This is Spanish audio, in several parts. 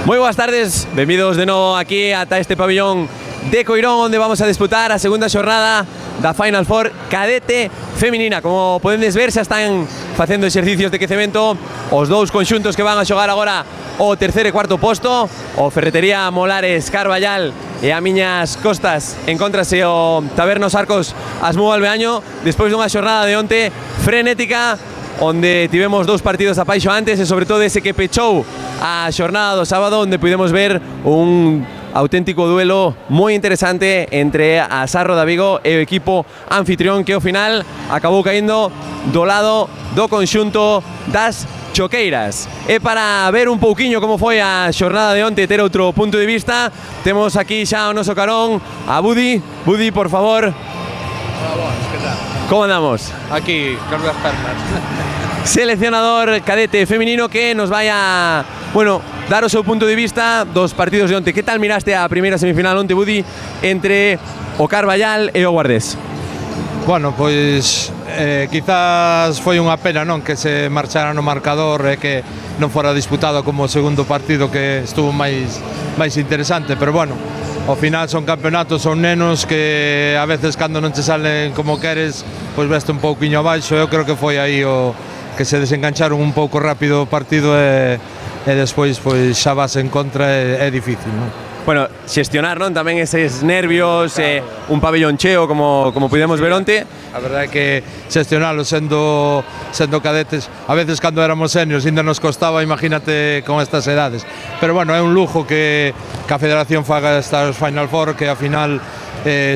Moi boas tardes, benvidos de novo aquí ata este pabellón de Coirón, onde vamos a disputar a segunda xornada da Final Four cadete feminina. Como podedes ver, xa están facendo exercicios de quecemento os dous conxuntos que van a xogar agora o terceiro e cuarto posto. O Ferretería Molares Carballal e a miñas costas encóntrase o Tabernos Arcos Asmou Albeaño, despois dunha xornada de onte frenética, onde tivemos dous partidos apaixo antes e sobre todo ese que pechou a xornada do sábado, onde pudemos ver un auténtico duelo moi interesante entre a Sarro da Vigo e o equipo anfitrión, que ao final acabou caendo do lado do conxunto das Choqueiras. E para ver un pouquiño como foi a xornada de onte, ter outro punto de vista, temos aquí xa o noso carón a Budi. Budi, por favor. Hola, boas, que tal? Como andamos? Aquí, con as pernas. Seleccionador cadete feminino que nos vai a, bueno, dar o seu punto de vista dos partidos de onte. Que tal miraste a primeira semifinal onte, Budi, entre o Carballal e o Guardés? Bueno, pois quizás foi unha pena, non, que se marchara no marcador e que non fora disputado como o segundo partido, que estuvo máis interesante, pero bueno, ao final son campeonatos, son nenos que a veces cando non te salen como queres, pois veste un pouquiño abaixo. Eu creo que foi aí o que se desengancharon un pouco rápido o partido e despois pois xa vas en contra, é difícil, non? Bueno, xestionar, non, tamén eses nervios, claro. Un pabellón cheo como pudemos ver onte. A verdade é que xestionalo sendo cadetes, a veces cando éramos seniors ainda nos costaba, imagínate con estas edades. Pero bueno, é un lujo que a Federación faga estas Final Four, que ao final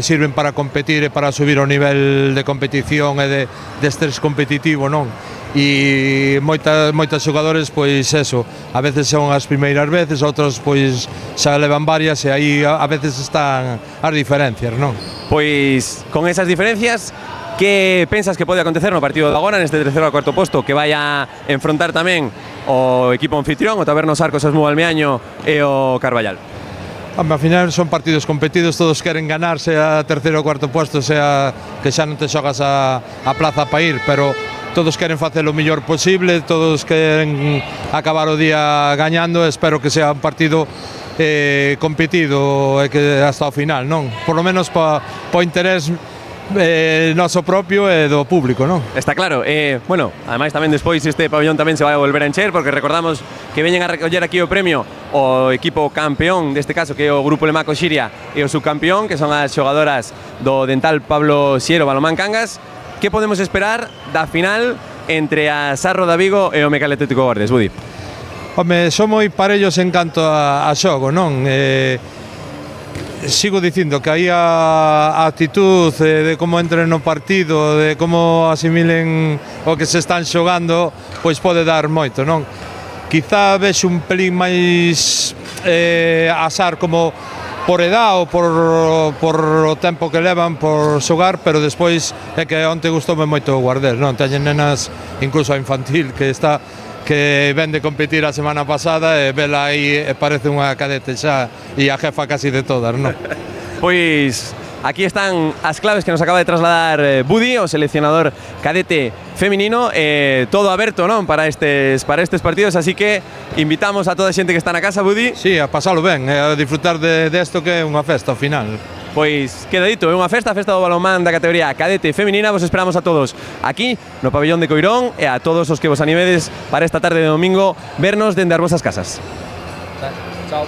sirven para competir e para subir o nivel de competición e de estrés competitivo, non? E moitas xogadores, pois eso, a veces son as primeiras veces, outros pois xa levan varias e aí a veces están as diferencias, non? Pois con esas diferencias, que pensas que pode acontecer no partido de agora, neste terceiro a cuarto posto, que vai a enfrontar tamén o equipo anfitrión, o Tabernos Arcos Asmou Albeaño e o Carballal? Ao final son partidos competidos, todos queren ganarse a terceiro ou cuarto posto, sea que xa non te xogas a plaza para ir, pero todos queren facer o mellor posible, todos queren acabar o día gañando. Espero que sea un partido competido e que hasta o final, non? Por lo menos pa o interés noso propio e do público, non? Está claro. Bueno, ademais tamén despois este pabellón tamén se vai a volver a encher, porque recordamos que veñen a recoller aquí o premio o equipo campeón, deste caso que é o Grupo Lemaco Xiria, e o subcampeón, que son as xogadoras do Dental Pablo Xiero Balomán Cangas. Que podemos esperar da final entre a Sarro da Vigo e o Mecal Atlético Guardés, Budi? Home, son moi parellos en canto a xogo, non? Sigo dicindo que aí a actitud de como entren no partido, de como asimilen o que se están xogando, pois pode dar moito, non? Quizá vexo un pelín máis azar como por edad ou por o tempo que levan por xogar, pero despois é que onte gustoume moito o Guardés, non? Teñen nenas, incluso a infantil, que ven de competir a semana pasada e vela aí e parece unha cadete xa e a jefa casi de todas, non? Pois aquí están as claves que nos acaba de trasladar Budi, o seleccionador cadete feminino, todo aberto, non, para estes partidos, así que invitamos a toda a xente que está na casa, Budi. Sí, a pasalo ben, a disfrutar desto que é unha festa ao final. Pois queda dito, é unha festa do balonmán da categoría cadete feminina. Vos esperamos a todos aquí no pabellón de Coirón e a todos os que vos animedes para esta tarde de domingo vernos dende as vosas casas. Chao.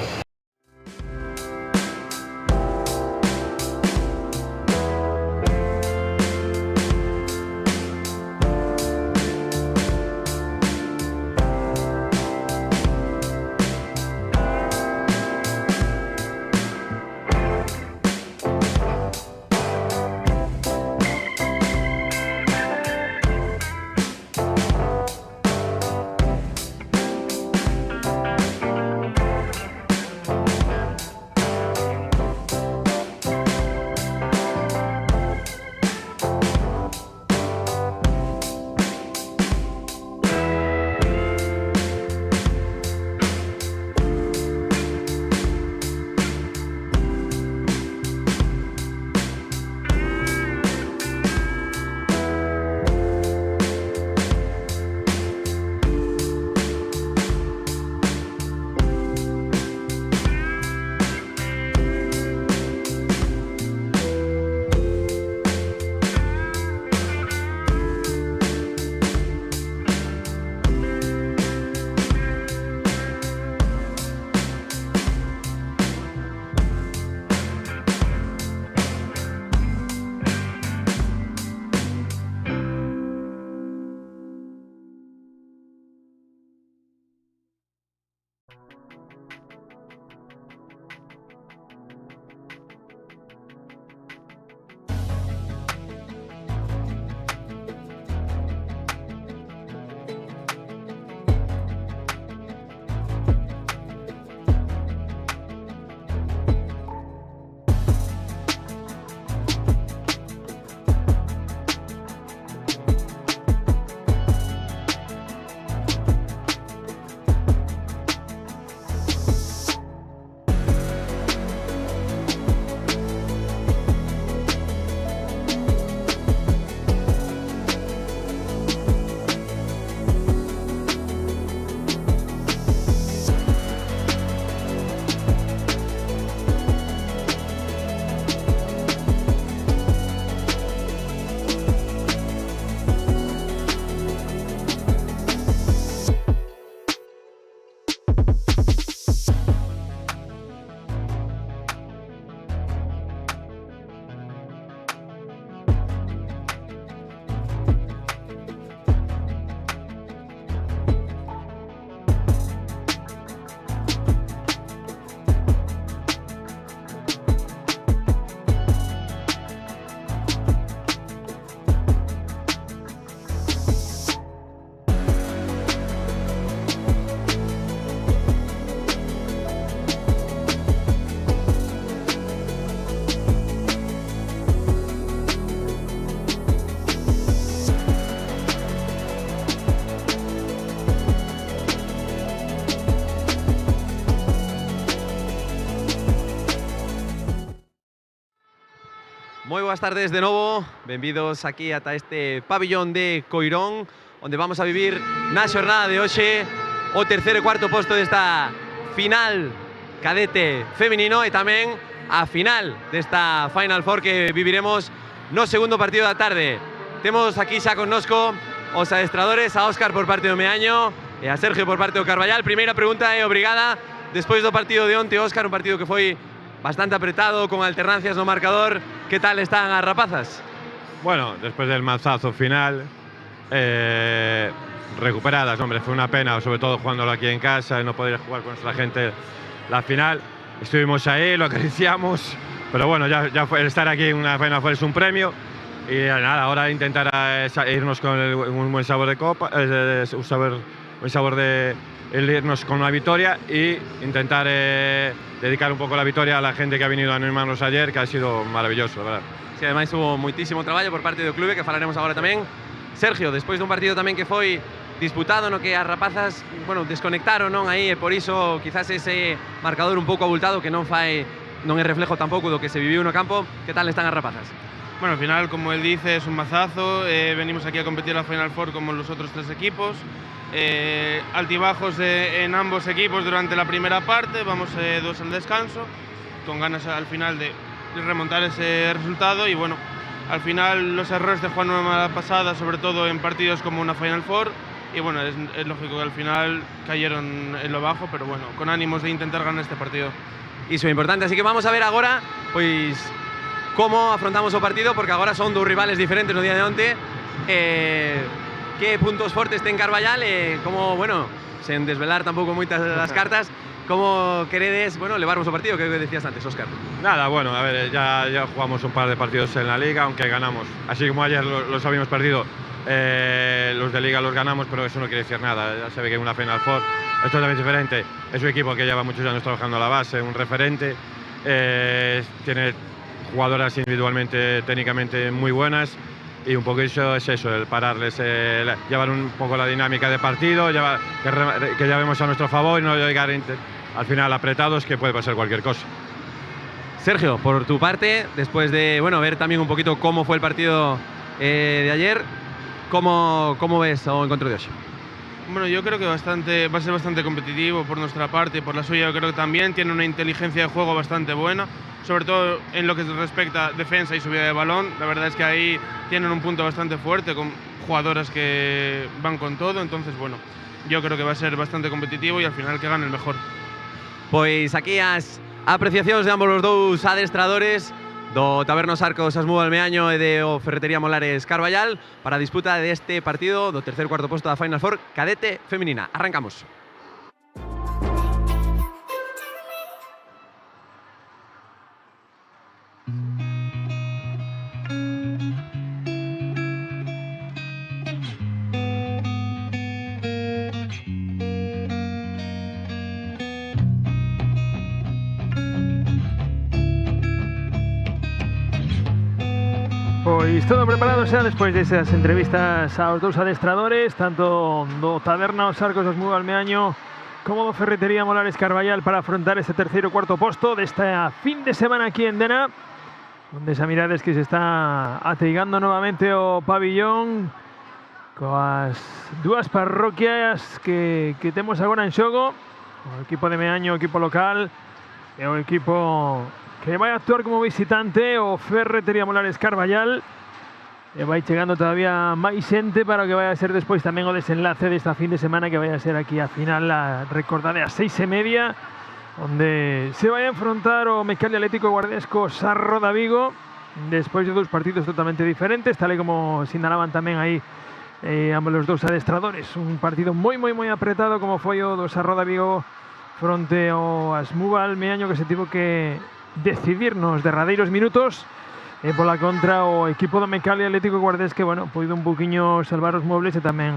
boas tardes de novo. Benvidos aquí ata este pabillón de Coirón, onde vamos a vivir na xornada de hoxe o terceiro e cuarto posto desta final cadete feminino e tamén a final desta Final Four que viviremos no segundo partido da tarde. Temos aquí xa connosco os adestradores, a Óscar por parte do Meaño e a Sergio por parte do Carballal. Primeira pregunta é obrigada. Despois do partido de onte, Óscar, un partido que foi bastante apretado, con alternancias no marcador. ¿Qué tal están as rapazas? Bueno, después del mazazo final, recuperadas, hombre, fue una pena, sobre todo jugándolo aquí en casa y no poder jugar con nuestra gente la final. Estuvimos ahí, lo acariciamos, pero bueno, ya fue, estar aquí en una Final Four es un premio y nada, ahora intentar irnos con un buen sabor de copa, un sabor de irnos con una victoria y intentar dedicar un poco la victoria a la gente que ha venido a animarnos ayer, que ha sido maravilloso, la verdad. Sí, ademais hubo moitísimo traballo por parte do clube, que falaremos agora tamén. Sergio, despois dun partido tamén que foi disputado, no que as rapazas, bueno, desconectaron, non, aí, e por iso quizás ese marcador un pouco abultado que non é reflejo tampouco do que se viviu no campo. Que tal están as rapazas? Bueno, al final, como él dice, es un mazazo. Venimos aquí a competir a la Final Four como los otros tres equipos. Altibajos en ambos equipos durante la primera parte, vamos 2 al descanso, con ganas al final de remontar ese resultado y bueno, al final los errores de jugar una mala pasada, sobre todo en partidos como una Final Four, y bueno, es lógico que al final cayeron en lo bajo, pero bueno, con ánimos de intentar ganar este partido. Iso é importante, así que vamos a ver agora pois como afrontamos o partido, porque agora son dous rivales diferentes no día de onte. Que puntos fortes ten Carballal e como, bueno, sen desvelar tampouco moitas das cartas, como queredes, bueno, levarmos o partido, que decías antes, Óscar? Nada, bueno, a ver, ya jugamos un par de partidos en la Liga, aunque ganamos, así como ayer los habíamos perdido, los de Liga los ganamos, pero eso no quiere decir nada, ya se ve que en una Final Four es totalmente diferente, es un equipo que lleva muchos años trabajando a la base, un referente, tiene jugadoras individualmente, técnicamente muy buenas, y un poco eso es eso, el pararles, llevar un poco la dinámica de partido, que llevemos a nuestro favor y no llegar al final apretados, que puede pasar cualquier cosa. Sergio, por tu parte, después de, bueno, ver también un poquito cómo fue el partido de ayer, ¿cómo ves o encuentro de hoy? Bueno, yo creo que va a ser bastante competitivo por nuestra parte y por la suya. Yo creo que también tiene una inteligencia de juego bastante buena, sobre todo en lo que respecta a defensa y subida de balón. La verdad es que ahí tienen un punto bastante fuerte con jugadoras que van con todo, entonces bueno, yo creo que va a ser bastante competitivo y al final que gane el mejor. Pois aquí as apreciacións de ambos os dous adestradores do Tabernos Arcos Asmúa Almeaño e de o Ferretería Molares Carballal para a disputa deste partido do terceiro e cuarto posto da Final Four cadete feminina. Arrancamos. Pois todo preparado xa despois desas entrevistas aos dous adestradores, tanto do Tabernos Arcos Asmúa Almeaño como do Ferretería Molares Carballal, para afrontar este terceiro e cuarto posto desta fin de semana aquí en Dena, onde xa mirades que se está ateigando novamente o pabillón coas dúas parroquias que temos agora en xogo, o equipo de Meaño, o equipo local, e o equipo que vai a actuar como visitante, o Ferretería Molares Carballal, e vai chegando todavía máis xente para o que vai a ser despois tamén o desenlace desta fin de semana, que vai a ser aquí a final, recordade, a 6:30, onde se vai a enfrontar o Mecalia Atlético Guardesco Sarro da Vigo, despois de dous partidos totalmente diferentes, tal e como sinalaban tamén aí ambos os dous adestradores. Un partido moi apretado, como foi o do Sarro da Vigo fronte ao Asmúa Almeaño, que se tivo que decidir nos derradeiros minutos, e pola contra o equipo do Mecalia Atlético Guardés, que, bueno, poido un poquinho salvar os muebles e tamén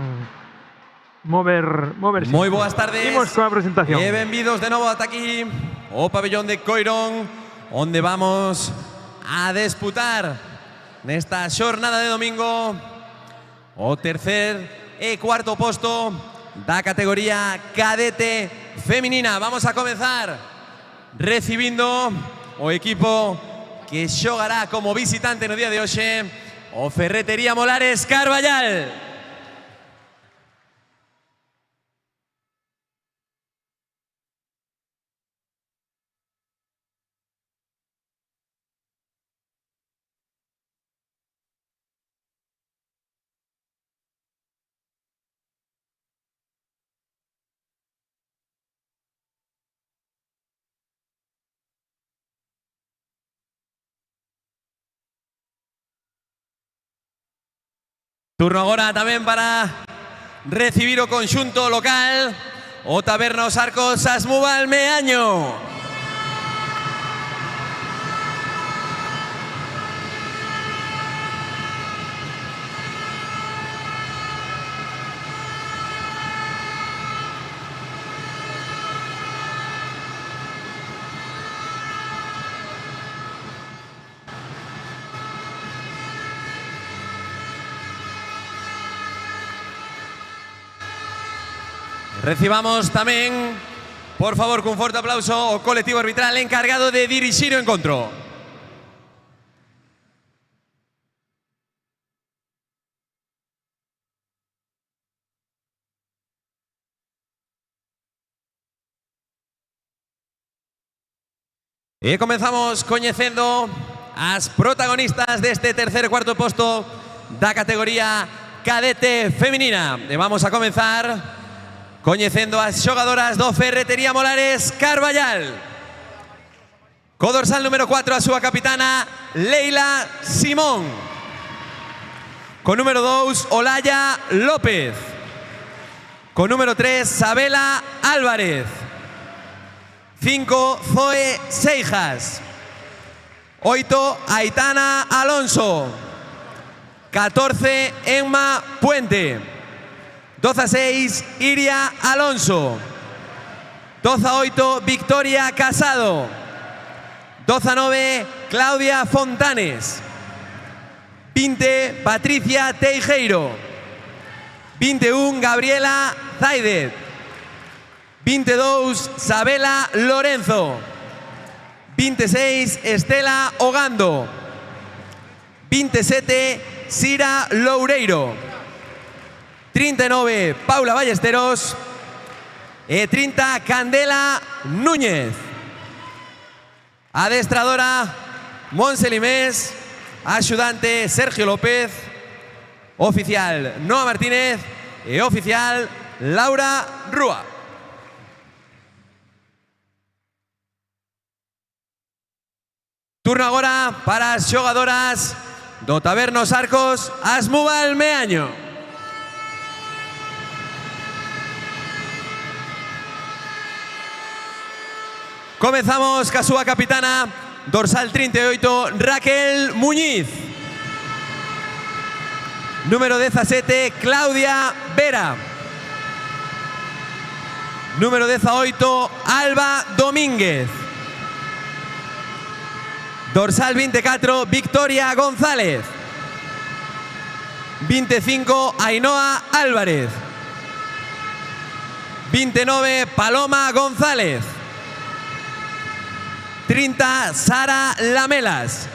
moverse. Moi boas tardes. Imos coa presentación. E benvidos de novo ata aquí o pabellón de Coirón, onde vamos a disputar nesta xornada de domingo o tercer e cuarto posto da categoría cadete feminina. Vamos a comenzar recibindo o equipo que xogará como visitante no día de hoxe o Ferretería Molares Carballal. Turno agora tamén para recibir o conxunto local, o Taberna Os Arcos Asmúbal Meaño. Recibamos tamén, por favor, cun forte aplauso o colectivo arbitral encargado de dirixir o encontro. E comenzamos coñecendo as protagonistas deste terceiro e cuarto posto da categoría cadete feminina. E vamos a comenzar coñecendo as xogadoras do Ferretería Molares Carballal. Co dorsal número 4 a súa capitana Leila Simón. Co número 2 Olaya López. Co número 3 Sabela Álvarez. 5 Zoe Seijas. 8 Aitana Alonso. 14 Emma Puente. 12-6, Iria Alonso. 12-8, Victoria Casado. 12-9, Claudia Fontanes. 20, Patricia Teijeiro. 21, Gabriela Zaidez. 22, Sabela Lorenzo. 26, Estela Ogando. 27, Sira Loureiro. 39, Paula Ballesteros. E 30, Candela Núñez. Adestradora, Monse Limés. Axudante, Sergio López. Oficial, Noa Martínez. E oficial, Laura Rúa. Turno agora para as xogadoras do Taberna Os Arcos Asmúbal Meaño. Comenzamos ca súa capitana, dorsal 38, Raquel Muñiz. Número 17, Claudia Vera. Número 18, Alba Domínguez. Dorsal 24, Victoria González. 25, Ainhoa Álvarez. 29, Paloma González. 30, Sara Lamelas.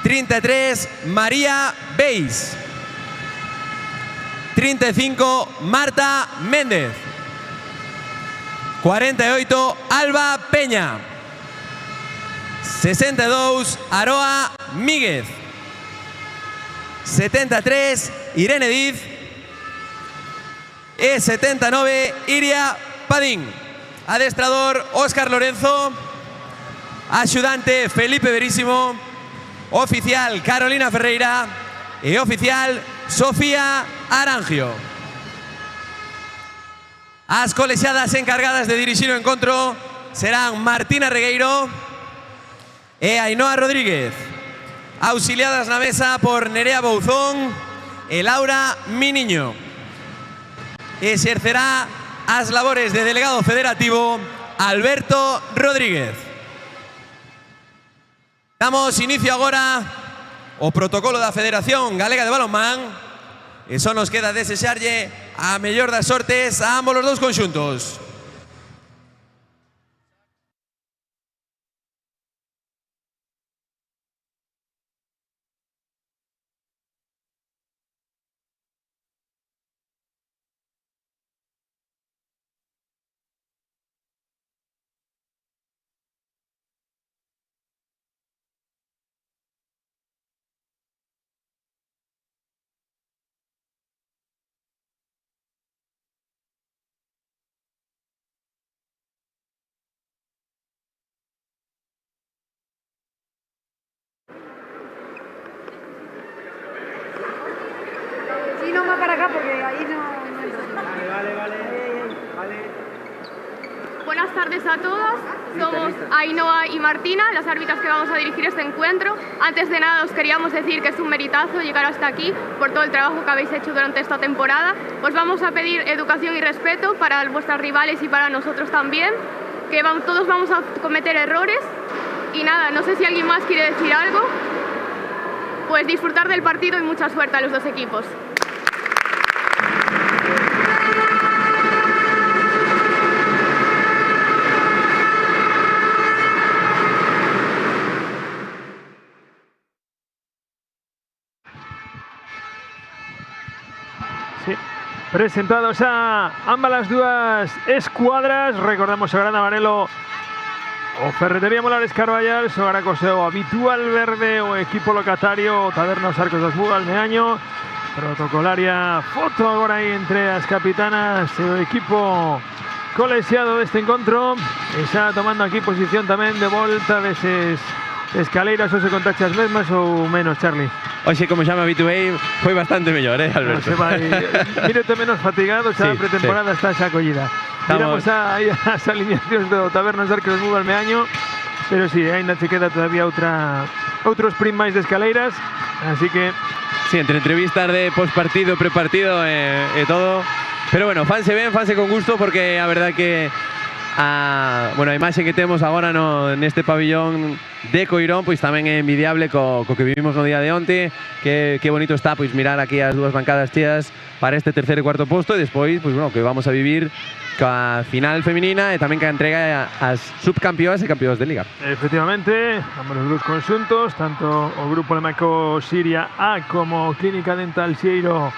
33, María Beis. 35, Marta Méndez. 48, Alba Peña. 62, Aroa Míguez. 73, Irene Diz. E 79, Iria Padín. Adestrador, Óscar Lorenzo. Axudante, Felipe Verísimo. Oficial, Carolina Ferreira. E oficial, Sofía Arangio. As colexiadas encargadas de dirixir o encontro serán Martina Regueiro e Ainhoa Rodríguez. Auxiliadas na mesa por Nerea Bouzón e Laura Miniño. Exercerá as labores de delegado federativo Alberto Rodríguez. Damos inicio agora ao protocolo da Federación Galega de Balonmán e só nos queda desexarlle a mellor das sortes a ambos os dous conxuntos. Ainhoa para acá porque ahí no hay... Vale. Buenas tardes a todas, somos Ainhoa y Martina, las árbitras que vamos a dirigir este encuentro. Antes de nada os queríamos decir que es un meritazo llegar hasta aquí por todo el trabajo que habéis hecho durante esta temporada. Os vamos a pedir educación y respeto para vuestras rivales y para nosotros también, que todos vamos a cometer errores. Y nada, no sé si alguien más quiere decir algo. Pues disfrutar del partido y mucha suerte a los dos equipos. Sí. Presentados a ambas las dúas escuadras, recordamos a Gran Amarelo o Ferretería Molares Carballal, Sogara Coseo Habitual Verde o equipo locatario Taberna Os Arcos das Mugas Meaño. Protocolaria foto agora aí entre as capitanas e o equipo colexiado deste encontro e xa tomando aquí posición tamén de volta deses escaleiras, ou se contaxe as mesmas ou menos, Charlie? Oxe, como xa me habituei, foi bastante mellor, Alberto? No, se vai, mírate menos fatigado, xa a pretemporada está xa acollida. Miramos aí as alineacións do Taberna Os Arcos das Mugas Meaño, pero si, ainda se queda todavía outro sprint máis de escaleiras, así que... Sí, entre entrevistas de postpartido, prepartido e todo. Pero bueno, fanse ben, fanse con gusto, porque a verdad que a imaxe que temos agora neste pabillón de Coirón pois tamén é envidiable co que vivimos no día de onte. Que bonito está pois mirar aquí as dúas bancadas cheas para este terceiro e cuarto posto, e despois pois bueno, que vamos a vivir ca final feminina e tamén que entrega as subcampeoas e campeóns de liga. Efectivamente, ambos os dous conxuntos, tanto o grupo Lemaco Siria A como Clínica Dental Xeiro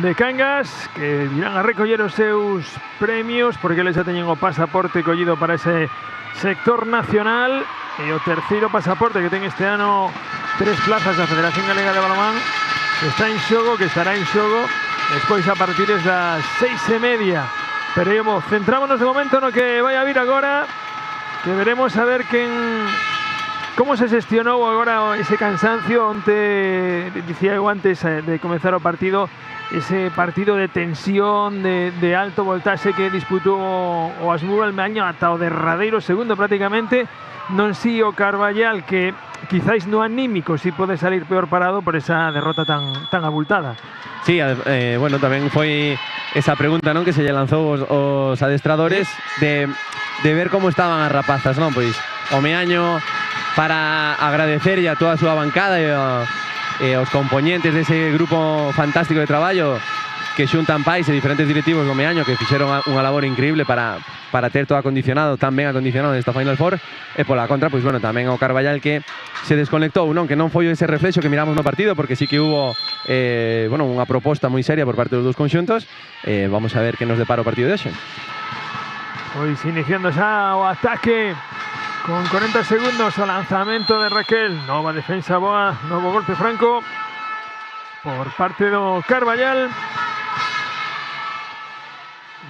de Cangas, que irán a recoller os seus premios porque eles xa teñen o pasaporte collido para ese sector nacional, e o terceiro pasaporte que ten este ano 3 plazas da Federación Galega de Balonmán que está en xogo, que estará en xogo despois a partir das 6:30. Pero centrámonos de momento no que vai a vir agora, que veremos a ver como se xestionou agora ese cansancio. Onte, dicía eu antes de comenzar o partido, ese partido de tensión, de alto voltaxe que disputou o Asmugal Meaño ata o derradeiro segundo prácticamente. Non si o Carballal, que quizáis no anímico si pode salir peor parado por esa derrota tan abultada. Sí, bueno, tamén foi esa pregunta, non, que se lle lanzou os adestradores de ver como estaban as rapazas, non? Pois o Meaño, para agradecerlle a toda a súa bancada e os componentes dese grupo fantástico de traballo que xuntan pais e diferentes directivos do Meaño, que fixeron unha labor increíble para ter todo acondicionado, tan ben acondicionado nesta Final Four. E pola contra, pois bueno, tamén o Carballal, que se desconectou, non? Que non foi ese reflexo que miramos no partido, porque sí que hubo unha proposta moi seria por parte dos dous conxuntos. Vamos a ver que nos depara o partido de hoxe. Pois iniciando xa o ataque con 40 segundos, o lanzamento de Raquel, nova defensa boa, novo golpe franco por parte do Carballal.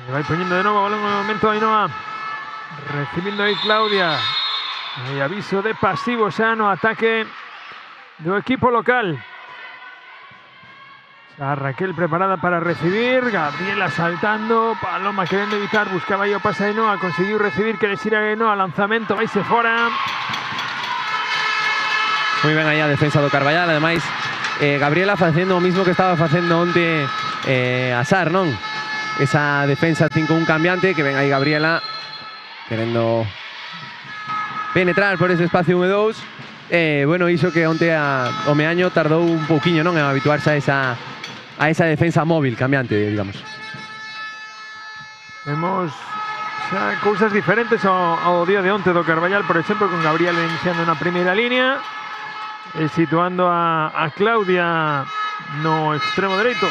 Vai poñendo de novo o balón no momento Ainhoa, recibindo aí Claudia, e aviso de pasivo xa no ataque do equipo local. Xa Raquel preparada para recibir, Gabriela saltando, Paloma querendo evitar, buscaba aí o pase Ainhoa, conseguiu recibir, quere ir a Ainhoa, lanzamento, vaise fora. Moi ben aí a defensa do Carballal, ademais Gabriela facendo o mismo que estaba facendo onte a Sar, non? Esa defensa 5-1 cambiante, que ven aí Gabriela querendo penetrar por ese espacio 1-2. Bueno, iso que onte o Meaño tardou un pouquiño, non, en habituarse a esa defensa móvil, cambiante, digamos. Vemos xa cousas diferentes ao día de onte do Carballal, por exemplo, con Gabriela iniciando na primeira línea e situando a Claudia no extremo dereito.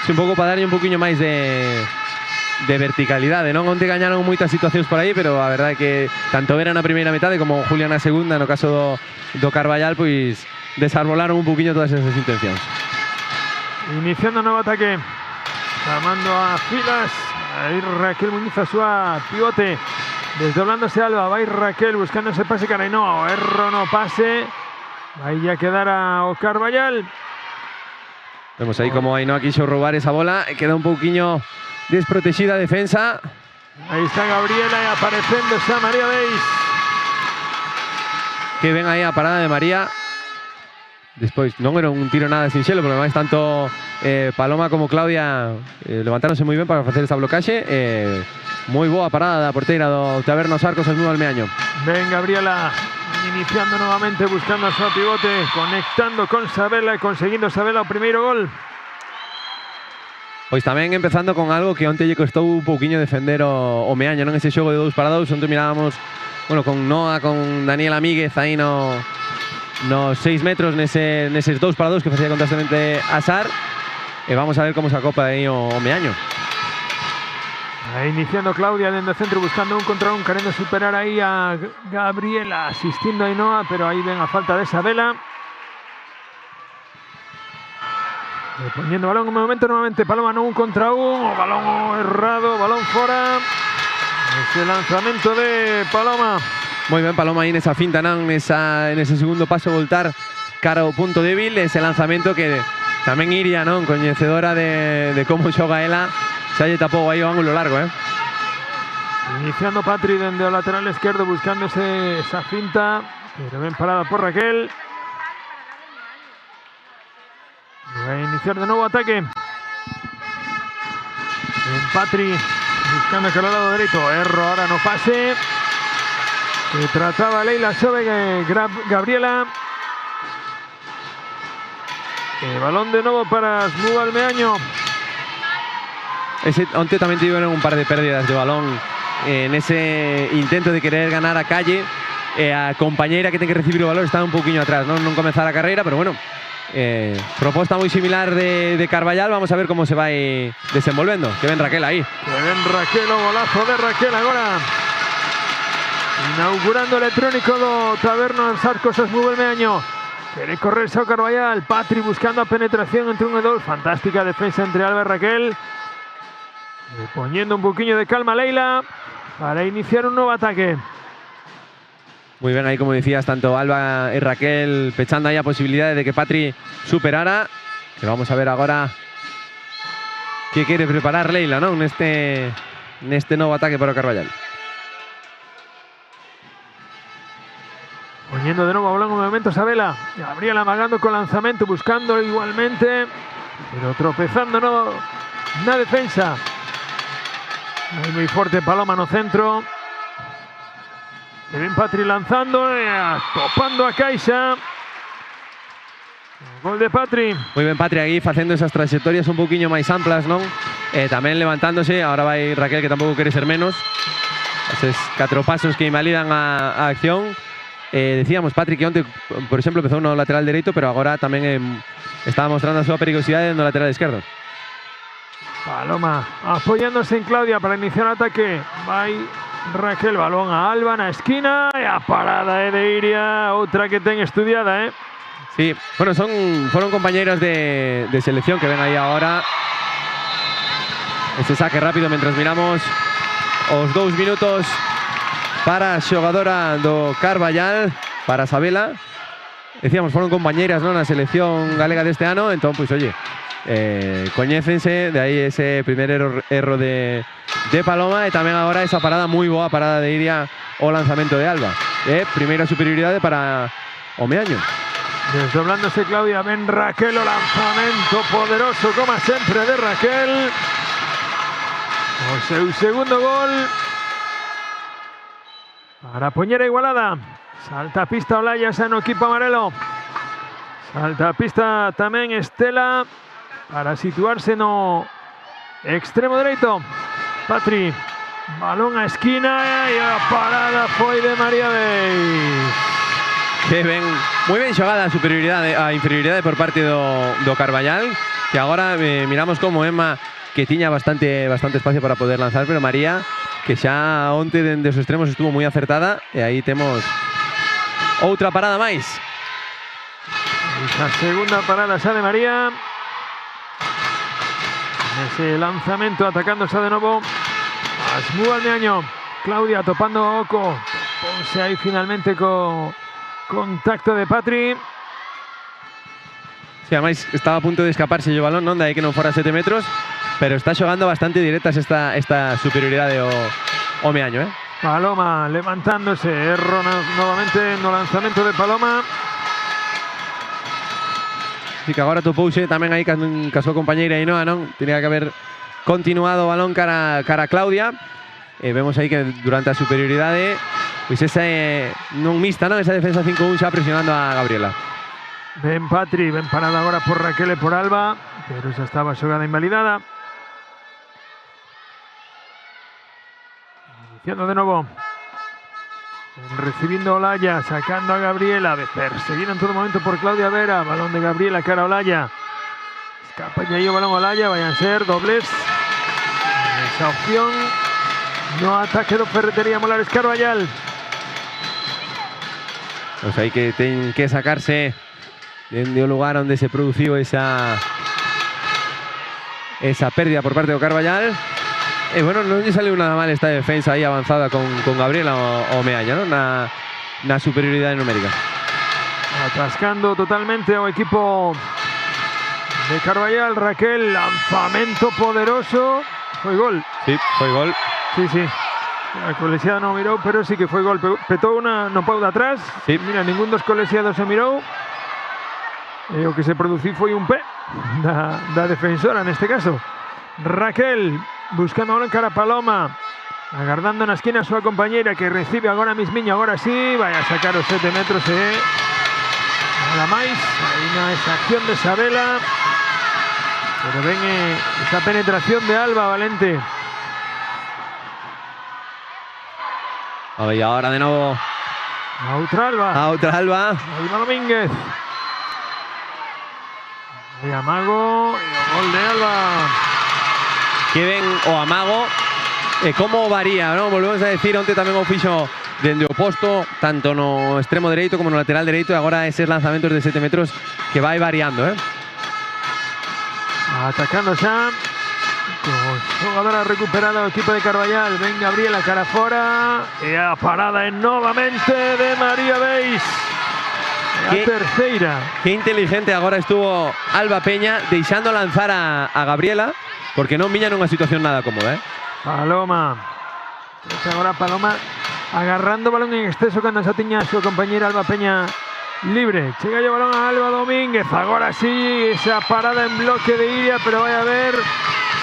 Un pouco para darlle un poquinho máis de verticalidade, non? Onte gañaron moitas situacións por aí, pero a verdade é que tanto Vera na primeira metade como Julia na segunda, no caso do Carballal, pois desarbolaron un poquinho todas esas intencións. Iniciando novo ataque, chamando a filas, aí Raquel Muñiz a súa pivote, desdoblándose Alba, vai Raquel buscando ese pase cara Ainhoa, o erro no pase, vai a quedar ao Carballal. Vemos ahí como Ainhoa quiso robar esa bola. Queda un poquinho desprotegida a defensa. Aí está Gabriela e aparecendo xa María Beis. Que ven aí a parada de María. Despois non era un tiro nada sinxelo, porque ademais tanto Paloma como Claudia levantáronse moi ben para facer esta blocaxe. Moi boa parada da porteira do Taberna os Arcos Asmúa Almeaño. Ven Gabriela iniciando nuevamente, buscando a su pivote, conectando con Sabela e conseguindo Sabela o primeiro gol. Pois tamén empezando con algo que onte lle costou un pouquiño defender o Meaño, non? Ese xogo de 2 para 2, onte mirábamos, bueno, con Noa, con Daniel Amíguez aí nos 6 metros neses 2 para 2 que facía constantemente Asar. E vamos a ver como se acopa aí o Meaño. Ahí iniciando Claudia dentro del centro, buscando un contra un, queriendo superar ahí a Gabriela, asistiendo a Ainhoa, pero ahí ven a falta de Sabela. Poniendo balón un momento, nuevamente Paloma no un contra un, balón errado, balón fuera. Ese lanzamiento de Paloma. Moi ben Paloma aí nesa finta, non? Nese segundo paso voltar cara ao punto débil, ese lanzamento que tamén Iria, non? Coñecedora de como xoga ela, xa lle tapou aí o ángulo largo, Iniciando Patri dende o lateral esquerdo, buscando esa finta, pero ben parada por Raquel. Va a iniciar de nuevo ataque. En Patri buscando que al lado derecho. Erro ahora no pase. Que trataba Leila sobre Gabriela. Balón de nuevo para Asmúa Almeaño. Onte tamén tiveron un par de pérdidas de balón en ese intento de querer ganar a Calle. A compañeira que ten que recibir o balón estaba un pouquiño atrás, non comezar a carreira, pero bueno. Proposta moi similar de Carballal. Vamos a ver como se vai desenvolvendo. Que ven Raquel aí. Que ven Raquel, o golazo de Raquel agora. Inaugurando electrónico do Taberna dos Arcos Asmúa Almeaño. Quere correr Sao Carballal. Patri buscando a penetración entre un e dos. Fantástica defensa entre Alba e Raquel. Poniendo un poquillo de calma Leila para iniciar un nuevo ataque. Muy bien ahí, como decías, tanto Alba y Raquel pechando ahí a posibilidades de que Patri superara. Que vamos a ver ahora qué quiere preparar Leila, ¿no? En este nuevo ataque para Carballal. Poniendo de nuevo balón un momento Sabela. Gabriela amagando con lanzamiento, buscando igualmente, pero tropezando no na defensa. Muy fuerte Paloma no centro. Ven Patri lanzando, topando a Caixa. Gol de Patri. Muy bien Patri aquí facendo esas trayectorias un poquinho máis amplas, non? Tamén levantándose, ahora vai Raquel que tampouco quere ser menos. Esos 4 pasos que invalidan a acción. Decíamos Patri que onte, por exemplo, empezou no lateral dereito, pero agora tamén estaba mostrando a súa perigosidade no lateral esquerdo. Paloma apoyándose en Claudia para iniciar el ataque. Vai Raquel, balón a Alba na esquina e a parada de Iria, outra que ten estudiada, Sí, bueno, fueron compañeros de selección que ven ahí ahora. Ese saque rápido mientras miramos os 2 minutos para a xogadora do Carballal, para Sabela. Decíamos, fueron compañeras, ¿no?, na selección galega deste ano, entón, pois, oye, coñécense, de aí ese primer erro de Paloma e tamén agora esa parada moi boa, parada de Iria o lanzamento de Alba. Primeira superioridade para o Meaño. Desdoblándose Claudia, ven Raquel, o lanzamento poderoso como sempre de Raquel. O seu segundo gol para poñer a igualada. Salta a pista Olaya xa no equipo amarelo. Salta a pista tamén Estela para situarse no extremo dereito. Patri, balón a esquina e a parada foi de María Beis. Que ben, moi ben xogada a inferioridade por parte do Carballal, que agora miramos como Emma, que tiña bastante espacio para poder lanzar, pero María, que xa onte dende os extremos estuvo moi acertada, e aí temos outra parada máis. Esa segunda parada xa de María. Ese lanzamiento atacándose de nuevo Asmúa Almeaño. Claudia topando a Oco. Ponse ahí finalmente con contacto de Patri. Sí, además estaba a punto de escaparse el balón, non? De aí que non fora 7 metros, pero está xogando bastante directas esta superioridade o Meaño, eh? Paloma levantándose, erro novamente no lanzamento de Paloma. Así que agora topouse tamén aí ca súa compañeira Ainhoa, non? Tenía que haber continuado o balón cara a Claudia. Vemos aí que durante a superioridade pois esa non mixta, non? Esa defensa 5-1 xa presionando a Gabriela. Ben Patri, ben parada agora por Raquel e por Alba, pero esa estaba xogada invalidada. Iniciando de novo. Recibiendo Olaya, sacando a Gabriela, perseguida en todo momento por Claudia Vera. Balón de Gabriela cara a Olaya. Escapa y ahí el balón Olaya, vayan a ser dobles. Esa opción. No ataque de Ferretería Molares Carballal. Pues aí que ten que sacarse dende o lugar onde se produciu esa pérdida por parte do Carballal. E bueno, non lle saliu nada mal esta defensa aí avanzada con Gabriela o Meaña, non? Na superioridade numérica. Atascando totalmente ao equipo de Carballal. Raquel, lanzamento poderoso. Foi gol. Sí, foi gol. Sí. A colexiada non mirou, pero sí que foi gol. Petou no pau de atrás. Sí. Mira, ningún dos colexiados se mirou. E o que se produciu foi un pé da defensora neste caso. Raquel buscando ahora en cara a Paloma, agardando na esquina a súa compañeira que recibe agora mismiño, agora sí, vai a sacar os 7 metros nada máis. Aí esa acción de Sabela, pero ven esa penetración de Alba Valente. Y ahora de novo a outra Alba. Alba Domínguez. E amago, e o gol de Alba. Que ven o amago e como varía, non? Volvemos a decir, onte tamén o fixo dende o posto, tanto no extremo dereito como no lateral dereito, e agora eses lanzamentos de 7 metros que vai variando, eh? Atacando xa, con xogadora recuperada o equipo de Carballal. Ven Gabriela cara fora, e a parada é novamente de María Beis. A terceira. Que inteligente agora estuvo Alba Peña deixando lanzar a Gabriela, porque non viña nunha situación nada cómoda, eh? Paloma. Agora Paloma agarrando balón en exceso cando xa tiña a súa compañera Alba Peña libre. Chega o balón a Alba Domínguez. Agora sí, esa parada en bloque de Iria, pero vai a haber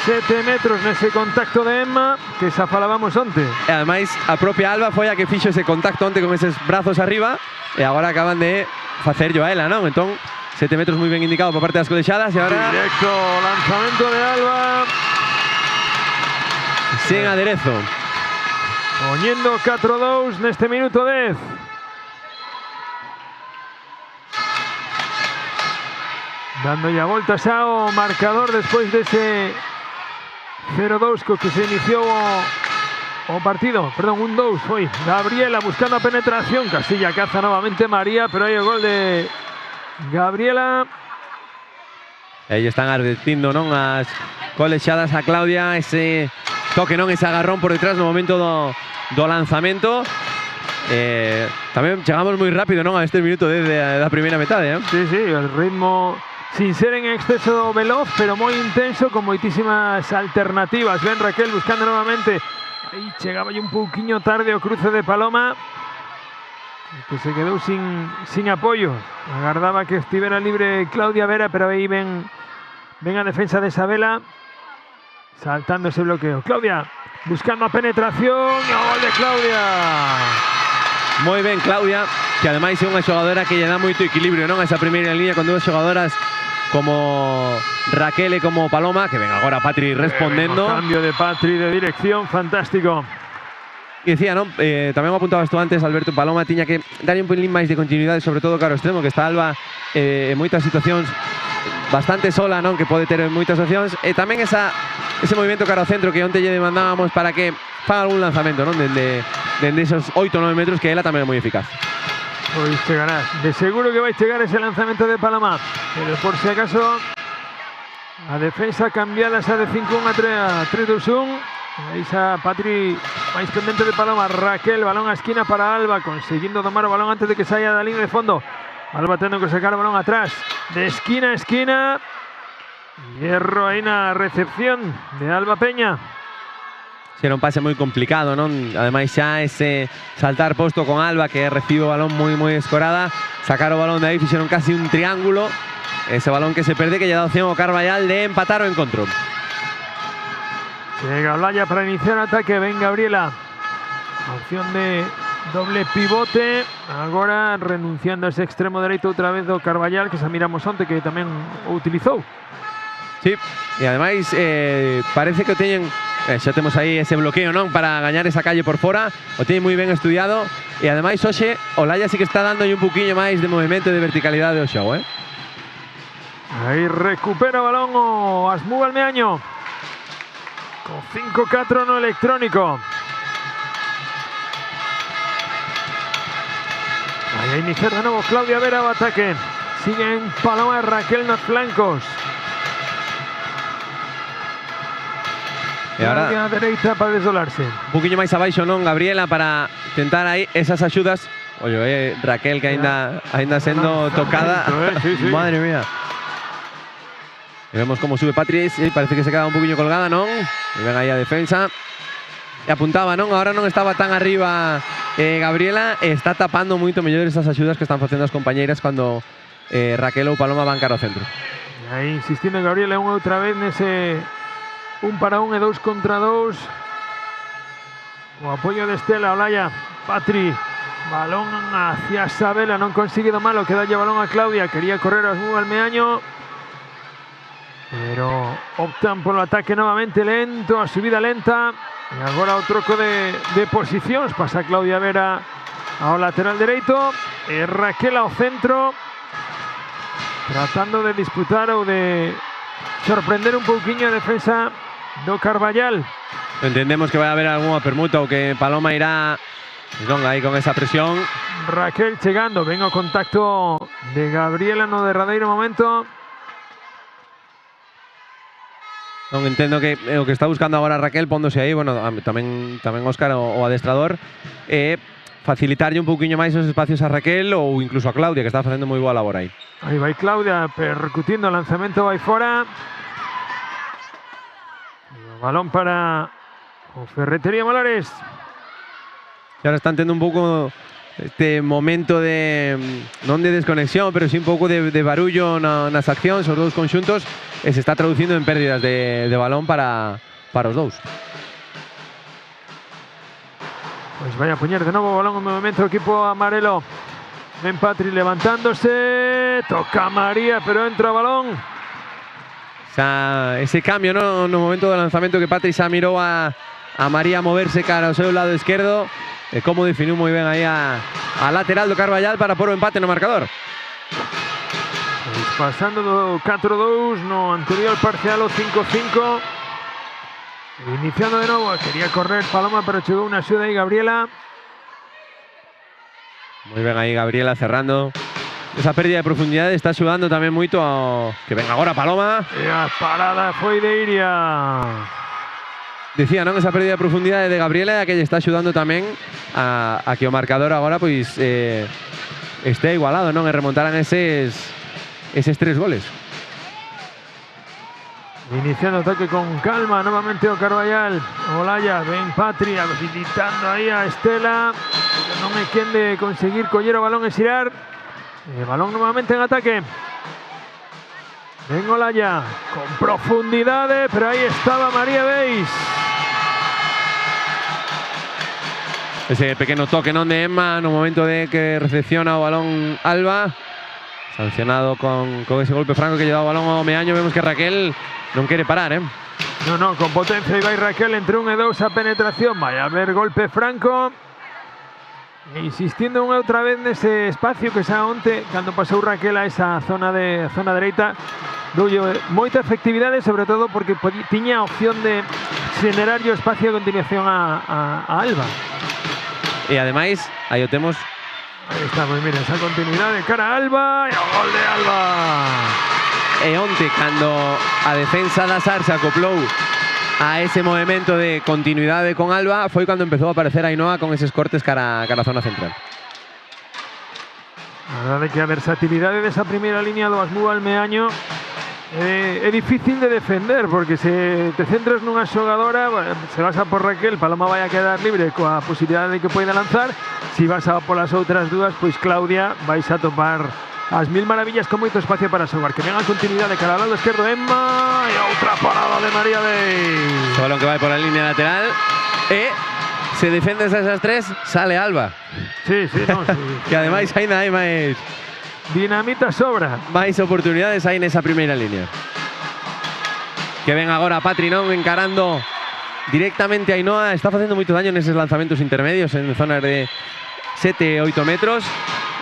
7 metros nese contacto de Emma que xa falábamos onte. E ademais a propia Alba foi a que fixo ese contacto onte con eses brazos arriba, e agora acaban de facerlo a ela, non? Entón, 7 metros moi ben indicado por parte das colexadas, e agora directo lanzamento de Alba sen aderezo. Poñendo 4-2 neste minuto 10. Dando ya volta xa o marcador despois dese 0-2 co que se iniciou o partido. Perdón, 1-2 foi. Gabriela buscando a penetración. Castilla caza novamente María, pero hai o gol de Gabriela. Aí están advertindo, non? As colexadas a Claudia, ese toque, non? Ese agarrón por detrás no momento do lanzamento. Tamén chegamos moi rápido, non? A este minuto da primeira metade, eh? Sí, el ritmo sin ser en exceso veloz, pero moi intenso, con moitísimas alternativas. Ven Raquel buscando novamente. Aí chegaba un pouquiño tarde o cruce de Paloma, que se quedou sin apoio. Agardaba que estivera libre Claudia Vera, pero aí ven a defensa de Sabela, saltando ese bloqueo. Claudia buscando a penetración, e o gol de Claudia. Moi ben Claudia, que ademais é unha xogadora que lle dá moito equilibrio, non? Esa primeira línea con dúas xogadoras como Raquel e como Paloma, que ven agora Patri respondendo. Cambio de Patri de dirección, fantástico. E decía, non? Tamén me apuntabas tú antes, Alberto, Paloma tiña que darlle un pelín máis de continuidade, sobre todo caro extremo, que está Alba en moitas situacións bastante sola, non? Que pode ter en moitas opcións, e tamén ese movimento caro ao centro que onte lle demandábamos para que faga algún lanzamento, non? Dende esos 8 ou 9 metros, que ela tamén é moi eficaz. Pois chegarás, de seguro que vai chegar ese lanzamento de Paloma, pero por si acaso a defensa cambiada xa de 5-1 a 3-2-1. Aí xa Patri máis pendente de Paloma. Raquel, balón a esquina para Alba, conseguindo domar o balón antes de que saia da línea de fondo. Alba tendo que sacar o balón atrás. de esquina a esquina. Hierro aí na recepción de Alba Peña. Si era un pase muy complicado, ¿no? Además xa ese saltar posto con Alba que recibe o balón moi escorada, sacar o balón de aí, fixeron casi un triángulo, ese balón que se perde que lle dá opción ao Carballal de empatar o encontro. Llega Olaya para iniciar o ataque, ven Gabriela, opción de doble pivote, agora renunciando a ese extremo dereito outra vez do Carballal que xa miramos onte que tamén o utilizou. Sí, e ademais parece que o teñen. Xa temos aí ese bloqueo, non? Para gañar esa calle por fora. O teñen moi ben estudiado. E ademais, hoxe, Olaya sí que está dando un poquinho máis de movimento e de verticalidade ao xogo, Aí recupera o balón o Asmú Balmeaño. Con 5-4 no electrónico. Aí a iniciar de novo Claudia Vera o ataque. Siguen Paloma e Raquel nos flancos. E agora a dereita para desdolarse. Un poquinho máis abaixo, non, Gabriela, para tentar aí esas axudas. Oye, Raquel que aínda sendo tocada. Sí. Madre mía. E vemos como sube Patri, parece que se queda un poquinho colgada, non? E ven aí a defensa. E apuntaba, non? Agora non estaba tan arriba Gabriela, e está tapando moito mellor esas axudas que están facendo as compañeiras cando Raquel ou Paloma van cara ao centro. E aí insistindo Gabriela unha outra vez nese 1 para 1 e 2 contra 2. O apoio de Estela, Olaya, Patri, balón hacia Sabela, non consigue do malo, que dalle balón a Claudia, quería correr a Asmú Balmeaño, pero optan por el ataque novamente lento, a subida lenta, e agora o troco de posicións, pasa Claudia Vera ao lateral dereito, e Raquel ao centro, tratando de disputar ou de sorprender un pouquiño a defensa do Carballal. Entendemos que vai haber algunha permuta ou que Paloma irá aí con esa presión. Raquel chegando, ven o contacto de Gabriela no derradeiro momento. Non entendo que o que está buscando agora Raquel póndose aí, bueno, tamén Óscar o adestrador, facilitarlle un pouquiño máis os espacios a Raquel ou incluso a Claudia, que está facendo moi boa labor aí. Aí vai Claudia percutindo, o lanzamento vai fora. Balón para o Ferretería Molares. E ahora están tendo un pouco este momento de non de desconexión, pero sí un pouco de barullo nas accións, os dous conxuntos, e se está traducindo en pérdidas de balón para os dous. Pois vai a poñer de novo o balón en movimento o equipo amarelo. Ven Patri levantándose, toca María, pero entra o balón. Ese cambio, ¿no? No momento do lanzamento que Patri xa mirou a María moverse cara ao seu lado esquerdo, e como definiu moi ben aí a lateral do Carballal para pôr o empate no marcador. Pois pasando do 4-2 no anterior parcial o 5-5. Iniciando de novo, quería correr Paloma, pero chegou unha axuda aí Gabriela. Moi ben aí Gabriela cerrando. Esa pérdida de profundidade está axudando tamén moito ao que ven agora Paloma. E a parada foi de Iria. Decía, non? Esa pérdida de profundidade de Gabriela que lle está axudando tamén a que o marcador agora pois este igualado, non? E remontaran eses 3 goles. Iniciando ataque con calma, novamente o Carballal. Olaya, ven Patri, habilitando aí a Estela. Non é quen de conseguir coller o balón e xirar. Balón nuevamente en ataque. Ven Olaya con profundidade, pero aí estaba María Beis. Ese pequeno toque non de Emma no momento de que recepciona o balón Alba. Sancionado con ese golpe franco que lle dá o balón ao Meaño. Vemos que Raquel non quere parar, No, con potencia e vai Raquel entre 1 e 2 a penetración. Vai a haber golpe franco. Insistindo unha outra vez nese espacio que xa onte, cando pasou Raquel a esa zona dereita, doulle moita efectividade, sobre todo porque tiña a opción de generar o espacio a continuación a Alba. E ademais, aí o temos. Aí estamos, mira, esa continuidade cara a Alba, e o gol de Alba. E onte, cando a defensa da SAR se acoplou a ese movimento de continuidade con Alba, foi cando empezou a aparecer Ainhoa con eses cortes cara a zona central. A verdade que a versatilidade desa primeira línea do Asmú Almeaño é difícil de defender, porque se te centras nunha xogadora, bueno, se vas a por Raquel, Paloma vai a quedar libre coa posibilidade de que poida lanzar. Se vas a polas outras dúas, pois Claudia vais a topar as mil maravillas con moito espacio para xogar. Que venga a continuidade cara ao lado esquerdo Emma e outra parada de María Dei. O balón que vai por a línea lateral e se defendes a esas tres, sale Alba. Sí, no, sí. Que ademais ainda hai máis dinamita sobra. máis oportunidades aí nesa primeira línea. Que ven agora Patri, non, encarando directamente a Ainhoa. Está facendo moito daño neses lanzamentos intermedios en zonas de 7-8 metros.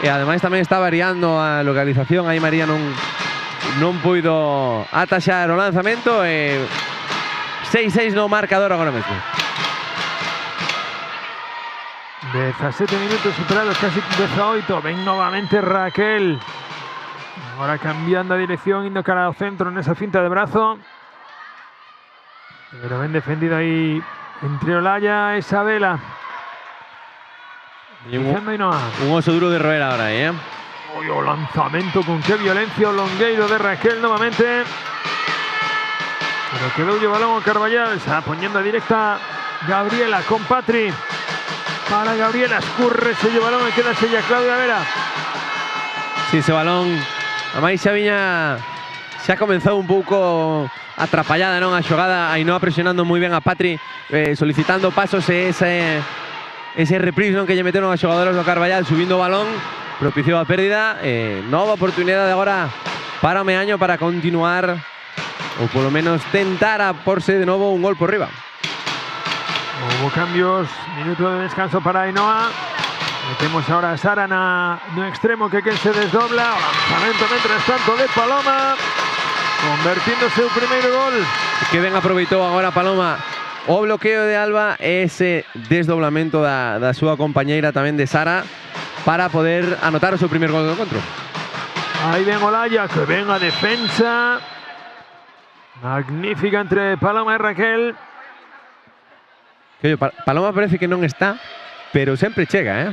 E ademais tamén está variando a localización. Aí María non puido ataxar o lanzamento. 6-6 no marcador agora mesmo. 17 minutos superados, casi 18. Ven novamente Raquel. Ahora cambiando a dirección, indo cara ao centro nesa finta de brazo. Pero ben defendido aí entre Olaya e Isabela. Un oso duro de roer ahora, ¿eh? Uy, o lanzamento con qué violencia o longueiro de Raquel novamente. Pero quedou o balón o Carballal. Está poniendo a directa Gabriela con Patri. Para Gabriela, escurre ese balón e queda sella Claudia Vera. Sí, ese balón a máis xa viña, xa comenzou un pouco atrapallada, non, a xogada. Ainhoa presionando moi ben a Patri, solicitando pasos e ese reprise, non, que lle meteron a xogadoras do Carballal, subindo o balón, propiciou a pérdida. Nova oportunidade agora para o Meaño para continuar ou polo menos tentar a porse de novo un gol por riba. Hubo cambios, minuto de descanso para Ainhoa. Metemos ahora a Sara no extremo, que quen se desdobla. O lanzamento mientras tanto de Paloma, convertiéndose o primeiro gol. Que ben aproveitou agora Paloma o bloqueo de Alba e ese desdoblamento da súa compañeira tamén de Sara para poder anotar o seu primer gol do encontro. Aí ven Olaya, que ven a defensa magnífica entre Paloma e Raquel. Paloma parece que non está, pero sempre chega, eh?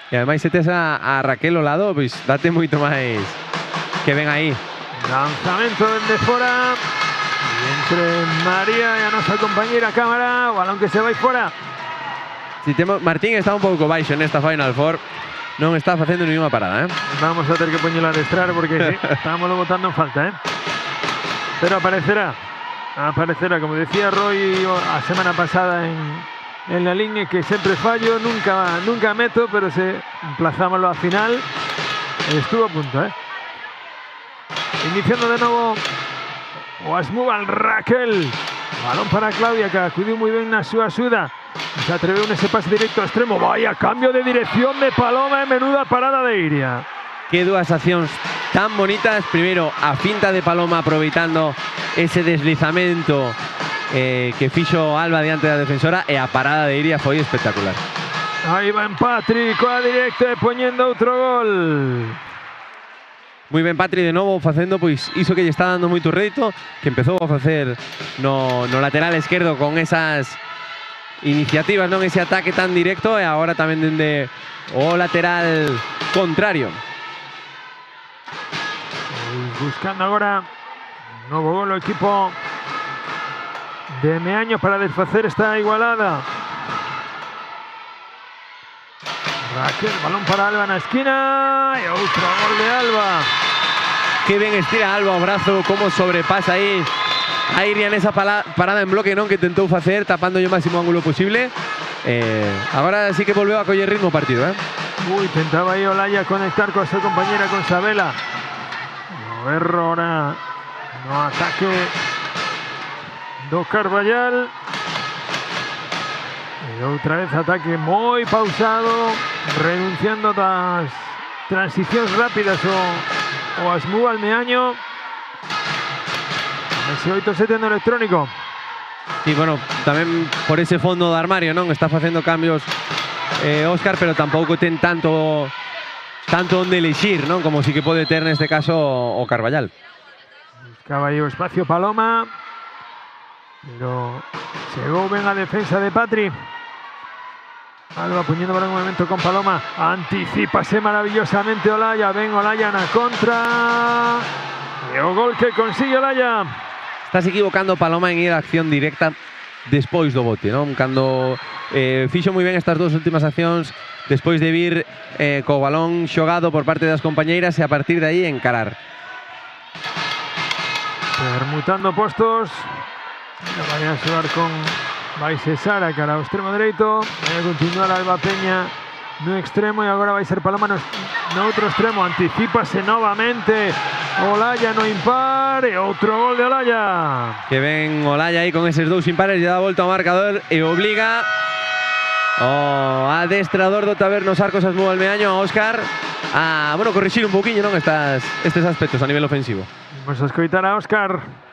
E ademais se tes a Raquel ao lado, pois date moito máis. Que ven aí. Lanzamento dende fora. E entre María e a nosa compañeira cámara, o balón que se vai fora. Si Martín está un pouco baixo nesta Final Four. Non está facendo ninguna parada, eh? Vamos a ter que poñelo a adestrar porque sí, estámoslo botando en falta, eh? Pero aparecerá, como decía Roy a semana pasada en la línea, que sempre fallo, nunca meto, pero se emplazámoslo a final. Estuvo a punto, eh? Iniciando de novo o Asmúbal Raquel. Balón para Claudia, que acudiu moi ben na súa axuda. Se atreveu nese pase directo ao extremo. Vaya cambio de dirección de Paloma e menuda parada de Iria. Que dúas accións tan bonitas. Primeiro, a finta de Paloma aproveitando ese deslizamento que fixo Alba diante da defensora, e a parada de Iria foi espectacular. Aí va en Patri coa directa e poñendo outro gol. Moi ben Patri de novo facendo pois iso que lle está dando moito rédito, que empezou a facer no lateral esquerdo con esas iniciativas, non, ese ataque tan directo, e agora tamén dende o lateral contrario. Buscando agora un novo gol o equipo de Meaño para desfacer esta igualada. Raquel, balón para Alba na esquina e outro gol de Alba. Que ben estira Alba o brazo, como sobrepasa aí a Iria nesa parada en bloque, non, que tentou facer tapando o máximo ángulo posible. Agora sí que volveu a coller ritmo o partido, eh? Tentaba aí Olaya conectar coa súa compañera, con Sabela. O erro ahora no ataque do Carballal. E outra vez ataque moi pausado, renunciando das transicións rápidas o Asmúbal Meaño. Ese 8-7 no electrónico. Y bueno, tamén por ese fondo de armario, non? Está facendo cambios Óscar, pero tampouco ten tanto onde elixir, non? Como si que pode ter neste caso o Carballal. Buscaba aí o espacio Paloma, pero chegou ben a defensa de Patri. Alba poniendo balón en movimiento con Paloma. Anticípase maravillosamente Olaya. Ven Olaya na contra. E o gol que consigue Olaya. Estás equivocando Paloma en ir a acción directa despois do bote, non? Cando fixo moi ben estas dúas últimas accións despois de vir co balón xogado por parte das compañeiras e a partir de aí encarar. Permutando postos. Vai a xogar con Vaise Sara cara ao extremo dereito. Vai a continuar Alba Peña no extremo e agora vai ser Paloma no outro extremo. Anticípase novamente Olaya no impar e outro gol de Olaya. Que ven Olaya aí con eses dous impares, lle dá a volta ao marcador e obliga o adestrador do Tabernos Arcos Asmú Almeaño, a Óscar, a corrixir un pouquiño, non, estes aspectos a nivel ofensivo. Vamos a escoitar a Óscar.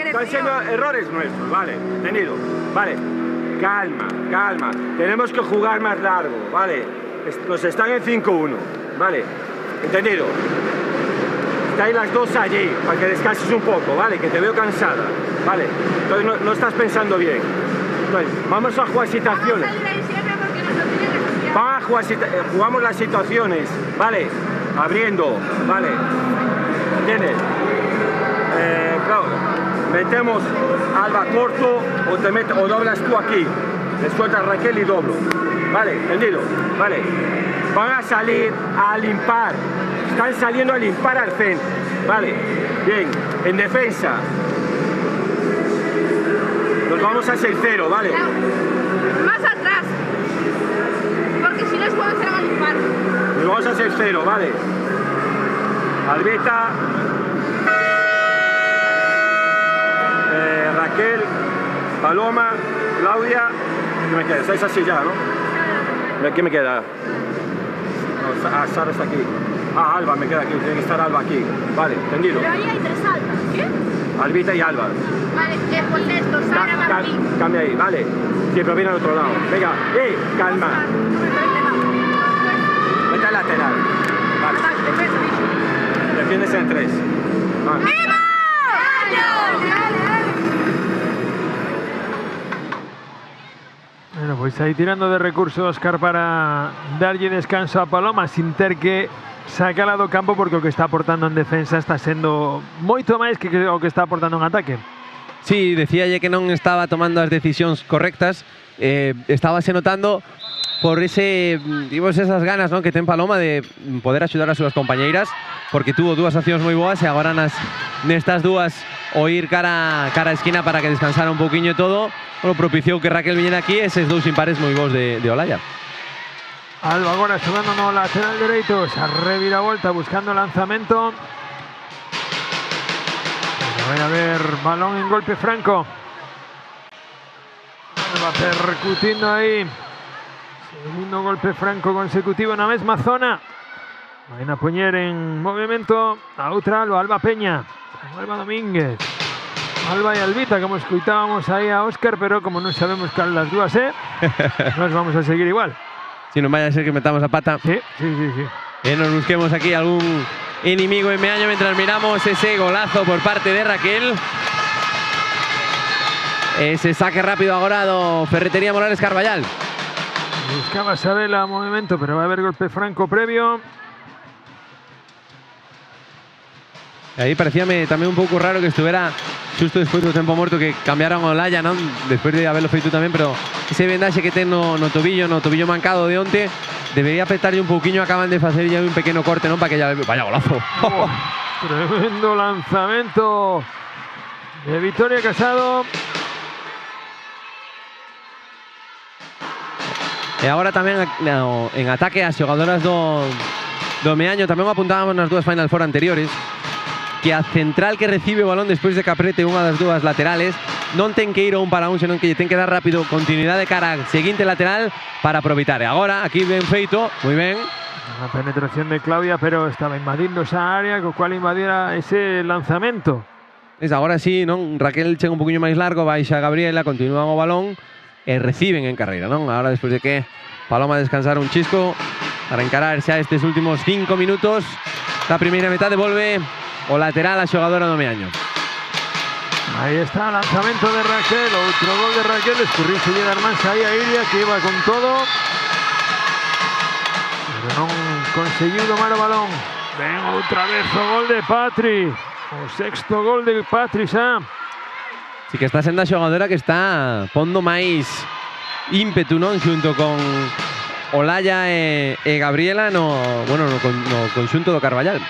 Están siendo errores nuestros, vale, entendido, vale, calma, tenemos que jugar más largo, vale, nos están en 5-1, vale, entendido, estáis las dos allí, para que descanses un poco, vale, que te veo cansada, vale, entonces no estás pensando bien, entonces, vamos a jugar situaciones, jugamos las situaciones, vale, abriendo, vale, ¿entiendes? Claro, metemos Alba corto o doblas tú aquí, le sueltas Raquel y doblo, vale, entendido, vale, van a salir al impar, están saliendo al impar al centro, vale, bien, en defensa, nos vamos a 6-0, vale. Más atrás, porque si no es cuando se van a impar. Nos vamos a 6-0, vale. Albita, Raquel, Paloma, Claudia, ¿qué me queda? Estáis así ya, ¿no? ¿Qué me queda? No, Sara está aquí. Alba me queda aquí, tiene que estar Alba aquí. Vale, entendido. Pero ahí hay 3 Albas, ¿qué? Albita y Alba. Vale, pues esto, Sara, Martín. Cambia ahí, vale. Sí, pero viene al otro lado. Venga, calma. Vete al lateral. Vale. Defiendes en 3. Vale. Bueno, pois aí tirando de recursos Óscar para darlle descanso a Paloma sin ter que sacala do campo, porque o que está aportando en defensa está sendo moito máis que o que está aportando en ataque. Sí, decíalle que non estaba tomando as decisións correctas, estábase notando por esas ganas, ¿no?, que ten Paloma de poder axudar as súas compañeiras, porque tuvo dúas accións moi boas e agora nestas dúas o ir cara a esquina para que descansara un pouquiño todo, propiciou que Raquel viñera aquí eses dous impares moi bons de Olaya. Alba agora xogando no lateral dereito, esa reviravolta buscando lanzamento. Vai a ver balón en golpe franco. Alba percutindo aí. Segundo golpe franco consecutivo na mesma zona. Vai a poñer en movimento a outra Alba Peña. Alba Domínguez. Alba e Albita, como escuitábamos aí a Óscar, pero como non sabemos cal das dúas nos vamos a seguir igual. Si non vaya a ser que metamos a pata. Sí. E nos busquemos aquí algún enemigo en Meaño mientras miramos ese golazo por parte de Raquel. Ese saque rápido agora do Ferretería Morales Carballal. Buscaba Sabela movimento, pero va a haber golpe franco previo. Aí parecíame tamén un pouco raro que estuvera xusto despois do tempo morto que cambiaron a Olaya, non? Despois de haberlo feito tamén, pero ese vendaxe que ten no tobillo mancado de onte, debería apretarlle un pouquiño, acaban de facerlle un pequeno corte, non? Para que vaya golazo. Tremendo lanzamento de Victoria Casado. E agora tamén en ataque as xogadoras do Meaño, tamén apuntábamos nas dúas Final Four anteriores, que a central que recibe o balón despois de que aprete unha das dúas laterales non ten que ir a un para un, senón que lle ten que dar rápido continuidade cara ao seguinte lateral para aproveitar. E agora, aquí ben feito, moi ben. Una penetración de Claudia, pero estaba invadindo esa área, co cual invadiera ese lanzamento. Agora sí, non? Raquel chega un poquinho máis largo, baixa Gabriela, continúan o balón e reciben en carreira, non? Agora, despois de que Paloma descansar un chisco para encarar xa estes últimos 5 minutos da primeira metade, volve o lateral a xogadora do Meaño. Ahí está, lanzamento de Raquel, otro gol de Raquel, escurrió seguida Armansa ahí a Iria, que iba con todo. Pero non conseguiu domar o balón. Ven outra vez o gol de Patri. O sexto gol de Patri xa. Sí que está sendo a xogadora que está pondo máis ímpetu, non? Xunto con Olaya e Gabriela no conxunto do Carballal.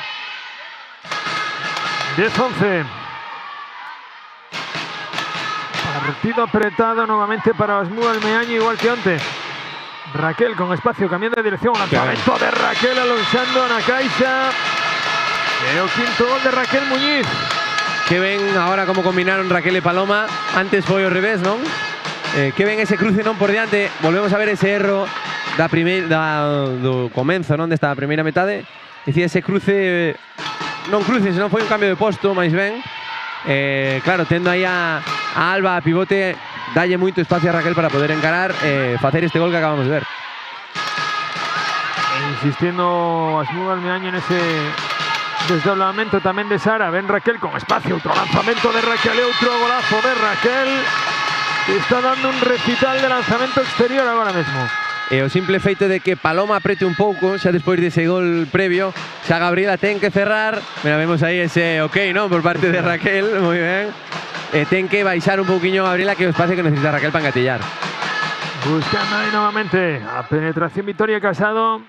10-11. Partido apretado nuevamente para Osmú Almeaño, igual que antes. Raquel con espacio, cambiando de dirección. Lanzamiento de Raquel alonxando na caixa. E o quinto gol de Raquel Muñiz. Que ven ahora como combinaron Raquel e Paloma. Antes foi ao revés, non? Que ven ese cruce non por diante. Volvemos a ver ese erro do comenzo, non? Desta primeira metade. Dicía ese cruce, non cruce, senón foi un cambio de posto, máis ben. Claro, tendo aí a Alba a pivote, dalle moito espacio a Raquel para poder encarar e facer este gol que acabamos de ver. Insistiendo Osmú Almeaño en ese desdoblamento tamén de Sara. Ven Raquel con espacio, outro lanzamento de Raquel e outro golazo de Raquel. Está dando un recital de lanzamento exterior agora mesmo. E o simple feito de que Paloma aprete un pouco, xa despois dese gol previo, xa Gabriela ten que cerrar. Mira, vemos aí ese ok, non? Por parte de Raquel, moi ben. Ten que baixar un pouquiño Gabriela, que é o espacio que necesita Raquel para engatillar. Buscando ahí nuevamente a penetración Victoria Casado.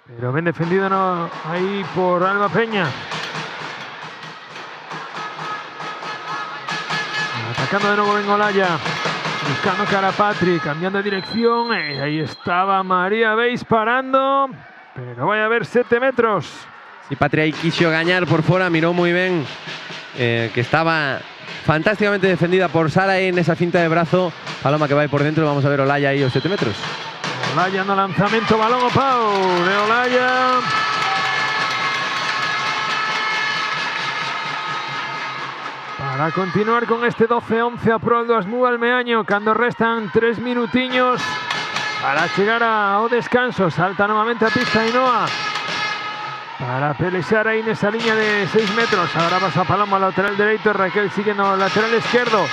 Pero bien defendido ahí por Alba Peña. Atacando de nuevo Bengolaya. Buscando cara a Patri, cambiando de dirección. Ahí estaba María Beis parando. Pero vaya a ver 7 metros. Si Patri aí quiso gañar por fora, mirou moi ben. Que estaba fantásticamente defendida por Sara en esa finta de brazo. Paloma que vai por dentro. Vamos a ver Olaya aí os 7 metros. Olaya no lanzamiento, balón o pau de Olaya. Para continuar con este 12-11 a prol do Osmú Almeaño, cando restan 3 minutiños para chegar ao descanso. Salta nuevamente a pista Ainhoa para pelexar aí nesa liña de 6 metros. Agora pasa Paloma ao lateral dereito, Raquel sigue no lateral esquerdo.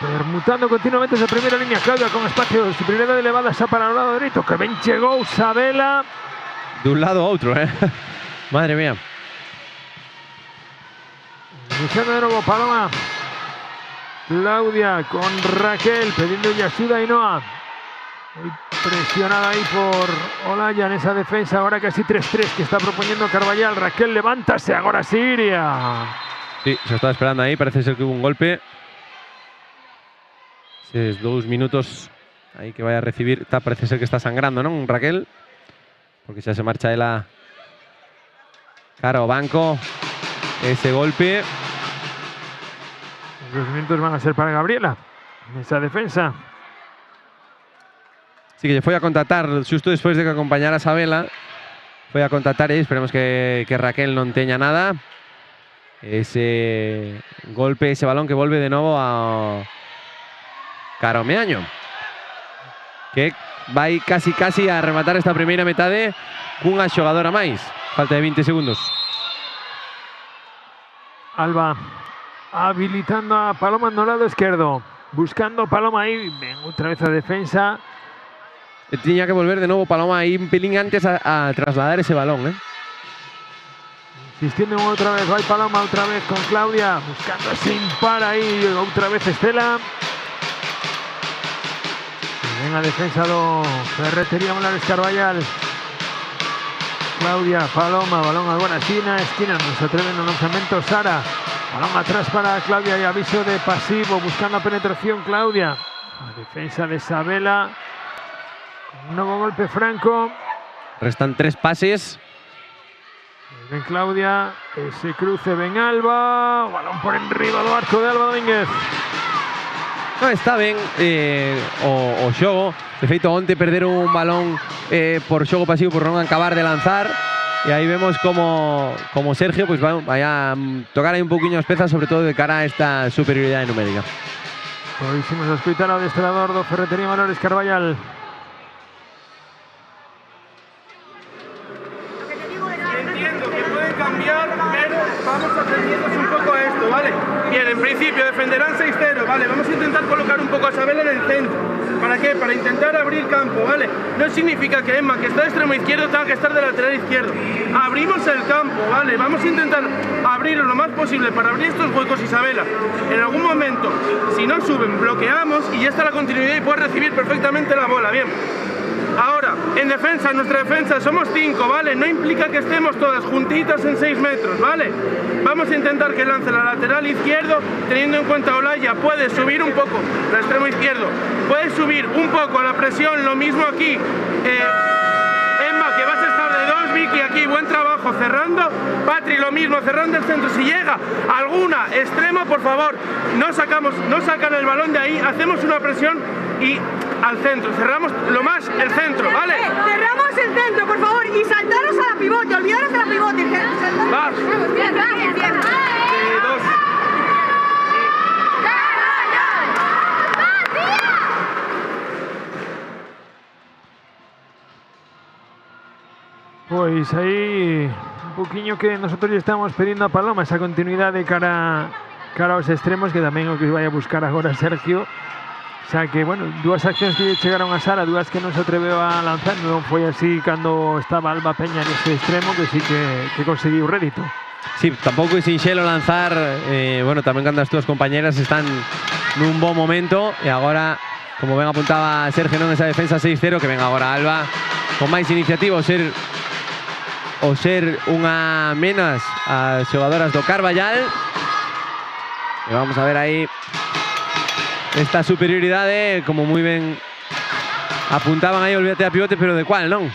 Permutando continuamente esa primeira línea. Claudia con espacio, superioridade elevada xa para o lado dereito, que ben chegou Sabela. De un lado a outro, Madre mía. Iniciando de nuevo Paloma. Claudia con Raquel, pidiéndole axuda a Ainhoa. Muy presionada ahí por Olaya en esa defensa. Ahora casi 3-3 que está proponiendo Carballal. Raquel, levántase, ahora sí, Iria. Sí, se estaba esperando ahí, parece ser que hubo un golpe. 2 minutos aí que vai a recibir. Parece ser que está sangrando, non, Raquel? Porque xa se marcha ela cara ao banco. Ese golpe. Los minutos van a ser para Gabriela en esa defensa. Sí, que lle foi a contactar xusto despois de que acompañara a Sabela. Foi a contactar e esperemos que Raquel non teña nada. Ese golpe, ese balón que volve de novo a cara ao Meaño, que vai casi a rematar esta primeira metade cunha xogadora máis. Falta de 20 segundos. Alba habilitando a Paloma no lado izquierdo. Buscando Paloma aí. Ven outra vez a defensa. Tiña que volver de novo Paloma aí un pelín antes a trasladar ese balón, Insistiendo outra vez. Vai Paloma outra vez con Claudia. Buscando ese impar aí. Outra vez Estela. En a defensa do Ferretería Molares Carballal. Claudia, Paloma, balón a buena esquina, no se atreve en el lanzamiento Sara. Balón atrás para Claudia y aviso de pasivo, buscando la penetración Claudia. La defensa de Sabela. Con un nuevo golpe franco. Restan 3 pases. Ven Claudia, ese cruce, ven Alba. Balón por enriba do arco de Alba Domínguez. No, está ben o xogo. De feito, onte perderon un balón por xogo pasivo, por non acabar de lanzar. E aí vemos como Sergio pues, vai a tocar aí un poquinho as pezas, sobre todo de cara a esta superioridade numérica. Pois imos a escoitar ao adestrador do Ferretería Molares Carballal. Entiendo que puede cambiar, pero vamos a ceñirnos un poco a esto, Bien, en principio defenderán 6-0, ¿vale? Vamos a intentar colocar un poco a Sabela en el centro. ¿Para qué? Para intentar abrir campo, ¿vale? No significa que Emma, que está de extremo izquierdo, tenga que estar de lateral izquierdo. Abrimos el campo, ¿vale? Vamos a intentar abrirlo lo más posible para abrir estos huecos, Isabela. En algún momento, si no suben, bloqueamos y ya está la continuidad y puede recibir perfectamente la bola, bien. Ahora, en defensa, en nuestra defensa somos 5, ¿vale? No implica que estemos todas juntitas en 6 metros, ¿vale? Vamos a intentar que lance la lateral izquierdo, teniendo en cuenta Olaya puede subir un poco, el extremo izquierdo, puede subir un poco a la presión, lo mismo aquí. Emma, que vas a estar de 2, Vicky aquí, buen trabajo, cerrando. Patri, lo mismo, cerrando el centro. Si llega alguna extrema, por favor, no sacan el balón de ahí, hacemos una presión y al centro, cerramos lo más el centro, ¿vale? Cerramos el centro, por favor, y saltaros a la pivote, olvidaros de la pivote. Vas. Bien. Dos. Pois aí un poquinho que nosotros lle estamos pedindo a Paloma esa continuidade cara aos extremos, que tamén o que vai a buscar agora Sergio. O sea que, bueno, dúas accións que chegaron a Sara, dúas que non se atreveu a lanzar, non foi así cando estaba Alba Peña nese extremo, que sí que conseguiu rédito. Sí, tampouco é sinxelo lanzar, bueno, tamén cando as túas compañeras están nun bon momento, e agora, como ben apuntaba Sergio, non esa defensa 6-0, que ven agora Alba con máis iniciativa, o ser unha menos as xogadoras do Carballal. E vamos a ver aí esta superioridade, como moi ben apuntaban aí, olvídate a pivote, pero de cual, non?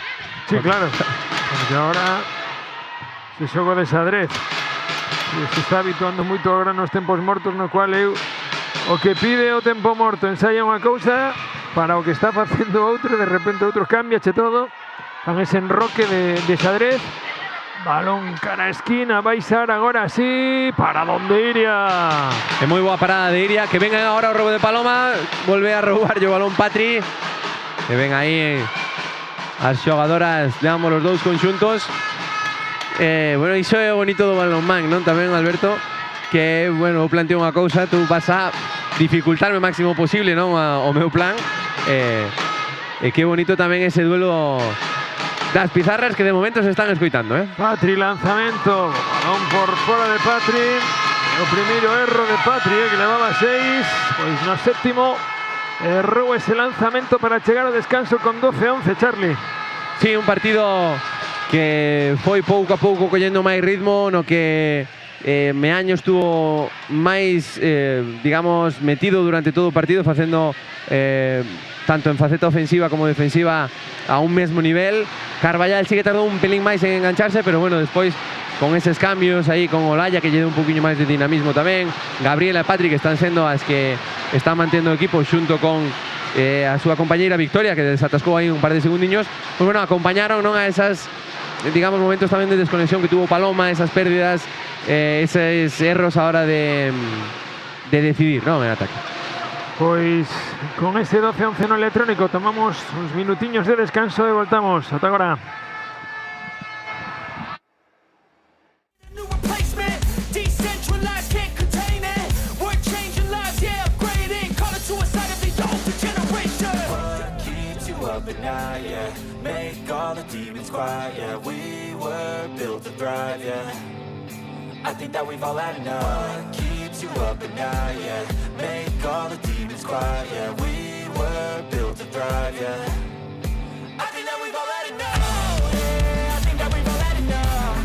Sí, claro, porque agora se xogo de xadrez se está habituando moito agora nos tempos mortos, no cual eu o que pide o tempo morto ensaya unha cousa para o que está facendo outro, de repente outro cambiache todo. Fan ese enroque de xadrez. Balón cara a esquina, vai Sara agora sí, para donde Iria. É moi boa parada de Iria, que vengan agora o robo de Paloma, volve a roubar o balón Patri, que ven aí as xogadoras de ambos os dous conxuntos. Bueno, iso é o bonito do balonmán, non? Tamén, Alberto, que, bueno, eu planteo unha cousa, tú vas a dificultarme o máximo posible, non? O meu plan. E que bonito tamén ese duelo das pizarras que de momento se están escoitando, Patri, lanzamento, balón por fora de Patri. O primeiro erro de Patri, que levaba 6, pois no séptimo errou ese lanzamento para chegar ao descanso con 12-11, Charlie. Sí, un partido que foi pouco a pouco collendo máis ritmo, no que Meaño estuvo máis, digamos, metido durante todo o partido, facendo tanto en faceta ofensiva como defensiva a un mesmo nivel. Carballal sí que tardou un pelín máis en engancharse, pero bueno, despois con eses cambios aí con Olaya, que lle deu un poquinho máis de dinamismo tamén. Gabriela e Patri, que están sendo as que están mantendo o equipo xunto con a súa compañeira Victoria, que desatascou aí un par de segundiños. Pues bueno, acompañaron, non, a esas, digamos, momentos tamén de desconexión que tuvo Paloma, esas pérdidas, eses erros a hora de decidir, non, en ataque. Pois con ese 12-11 no electrónico tomamos uns minutiños de descanso e voltamos. Ata agora. I think that we've all had enough. Keeps you up at night, yeah. Make all the demons quiet, yeah. We were built to thrive, yeah. I think that we've all had enough. Oh, yeah, I think that we've all had enough.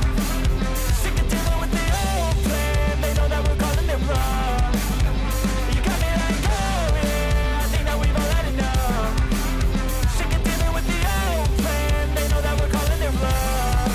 Sick of dealing with the old plan. They know that we're calling it wrong. You got me like, oh, yeah, I think that we've all had enough. Sick of dealing with the old plan. They know that we're calling it wrong.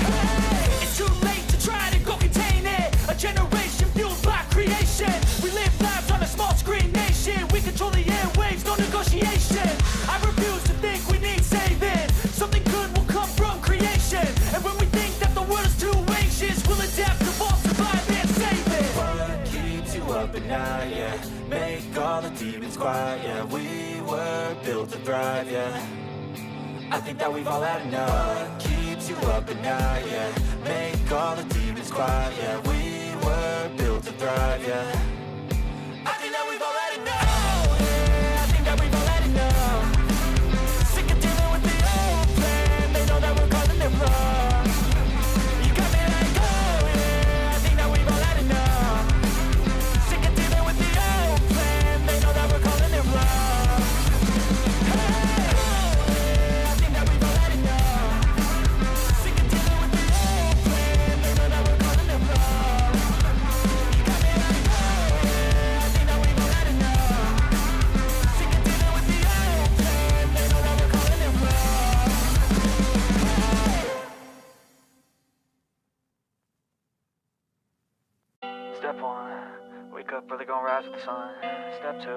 Hey, it's too late to try to go contain it. A generation fueled by creation. We live lives on a small screen nation. We control the airwaves, no negotiation. I refuse to think we need saving. Something good will come from creation. And when we think that the world is too anxious, we'll adapt, evolve, survive and save it. What keeps you up at night, yeah. Make all the demons quiet, yeah. We were built to thrive, yeah. I think that we've all had enough. What keeps you up at night, yeah. Make all the demons quiet, yeah. We were built to thrive, yeah. I think that we've all had enough, yeah, I think that we've all had enough. Sick of dealing with the old plan, they know that we're calling it bluff. You got me like, oh yeah, I think that we've all had enough. Sick of dealing with the old plan, they know that we're calling it bluff. Hey, oh yeah, I think that we've all had enough. Sick of dealing with the old plan, they know that we're calling it bluff. You got me like, oh yeah, I think that we've all had enough. Sick of dealing with the old plan, they know that we're calling it bluff. Step 1, wake up early, gonna rise with the sun. Step 2,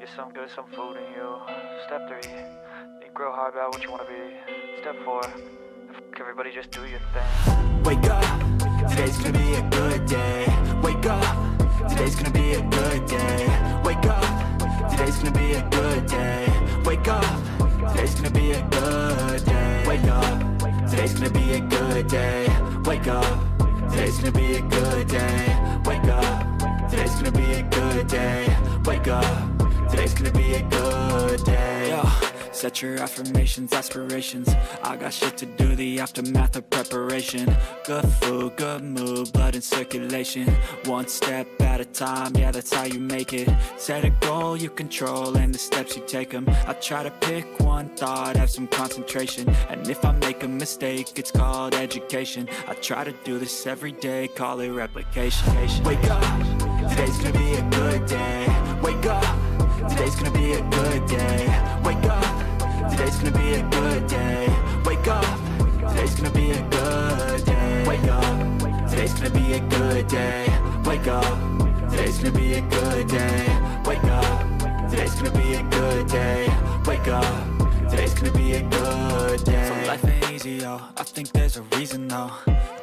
get some good, some food in you. Step 3, think real hard about what you wanna be. Step 4, fuck everybody, just do your thing. Wake up, today's gonna be a good day. Wake up, today's gonna be a good day. Wake up, today's gonna be a good day. Wake up, today's gonna be a good day. Wake up, today's gonna be a good day. Wake up, today's gonna be a good day. Wake up, today's gonna be a good day. Wake up, today's gonna be a good day. Yo, set your affirmations, aspirations. I got shit to do, the aftermath of preparation. Good food, good mood, blood in circulation. One step at a time, yeah, that's how you make it. Set a goal you control and the steps you take them. I try to pick one thought, have some concentration. And if I make a mistake, it's called education. I try to do this every day, call it replication. Wake up, today's gonna be a good day. Wake up, today's gonna be a good day. Wake up, today's gonna be a good day. Wake up, today's gonna be a good day. Wake up, today's gonna be a good day. Wake up, today's gonna be a good day. Wake up, today's gonna be a good day. Wake up, today's gonna be a good day. So life ain't easy, yo, I think there's a reason though.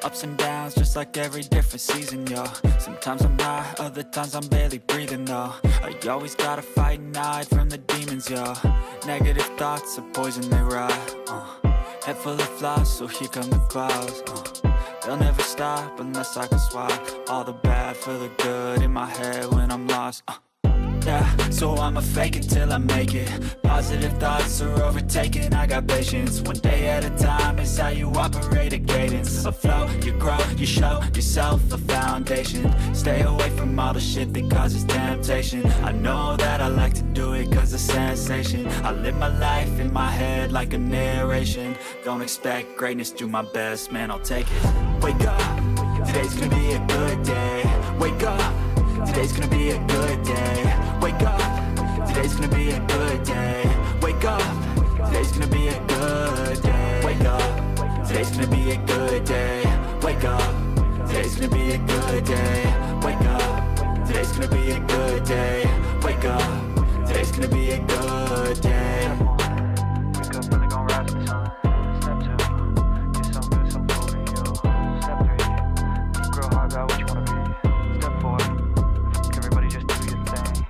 Ups and downs, just like every different season, yo. Sometimes I'm high, other times I'm barely breathing, though. I always gotta fight and hide from the demons, yo. Negative thoughts are poison, they rot. Head full of flies, so here come the clouds. They'll never stop unless I can swap all the bad for the good in my head when I'm lost. Yeah, so I'ma fake it till I make it. Positive thoughts are overtaken, I got patience. One day at a time is how you operate a cadence. A flow, you grow, you show yourself a foundation. Stay away from all the shit that causes temptation. I know that I like to do it cause it's sensation. I live my life in my head like a narration. Don't expect greatness, do my best, man, I'll take it. Wake up, today's gonna be a good day. Wake up, today's gonna be a good day. Wake up, today's gonna be a good day. Wake up, today's gonna be a good day. Wake up, today's gonna be a good day. Wake up, today's gonna be a good day. Wake up, today's gonna be a good day. Wake up, today's gonna be a good day. Wake up early, gonna rise with the sun. Step 2, get some good, some food in you. Step 3, think real hard about what you wanna be. Step 4, fuck everybody, just do your thing.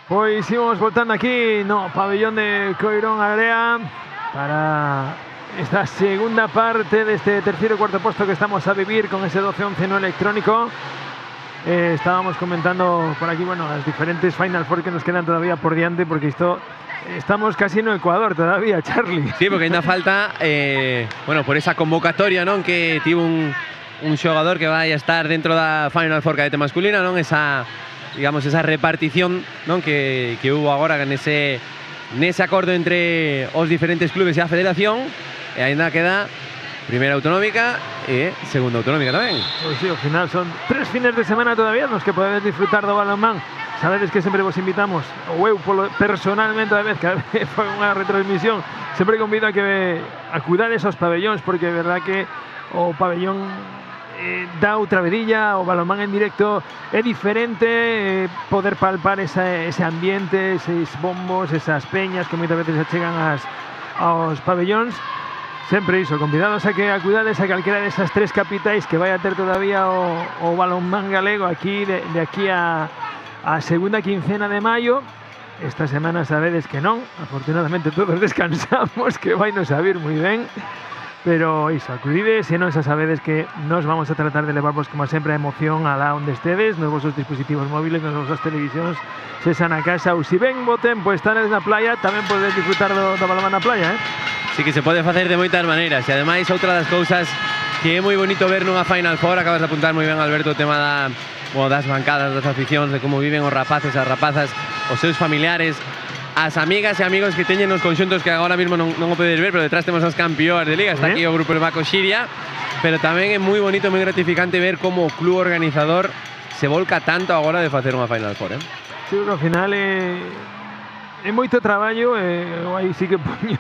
Pois imos voltando aquí no pabellón de Coirón Area para esta segunda parte deste terceiro e cuarto posto que estamos a vivir con ese 12-11 no electrónico. Estábamos comentando por aquí, bueno, las diferentes Final Four que nos quedan todavía por diante, porque esto estamos casi no Ecuador todavía, Charlie. Sí, porque ainda falta, bueno, por esa convocatoria, non, que tivo un xogador que vai a estar dentro da Final Four cadete masculina, non, esa, digamos, esa repartición, non, que hubo agora nese acordo entre os diferentes clubes e a federación, e ainda queda primeira autonómica e segunda autonómica tamén. Pois sí, ao final son 3 fines de semana todavía nos que podedes disfrutar do balonmán. Sabedes que sempre vos invitamos, ou eu personalmente a vez, que foi unha retransmisión, sempre convido a que acudades aos pabellóns, porque é verdad que o pabellón dá outra vedilla, o balonmán en directo é diferente, poder palpar ese ambiente, eses bombos, esas peñas que moitas veces achegan aos pabellóns. Sempre iso, convidados a que acudades a calquera desas 3 capitais que vai a ter todavía o balonmán galego aquí de aquí a segunda quincena de maio. Esta semana sabedes que non, afortunadamente todos descansamos, que vai nos a vir moi ben. Pero iso, acudides e non xa sabedes que nos vamos a tratar de levarvos como sempre a emoción alá onde estedes, nos vosos dispositivos móviles, nos vosas televisións, se xa na casa ou se ben bo tempo estanes na playa, tamén podedes disfrutar do balonmán na playa, Sí que se pode facer de moitas maneiras e ademais outra das cousas que é moi bonito ver nunha Final Four, acabas de apuntar moi ben, Alberto, o tema das bancadas, das aficións, de como viven os rapaces, as rapazas, os seus familiares, as amigas e amigos que teñen os conxuntos que agora mesmo non o podedes ver, pero detrás temos as campeoas de liga, está aquí o grupo de Maco Xiria, pero tamén é moi bonito, moi gratificante ver como o club organizador se volca tanto agora de facer unha Final Four, Sí, porque ao final é moito traballo, aí sí que poño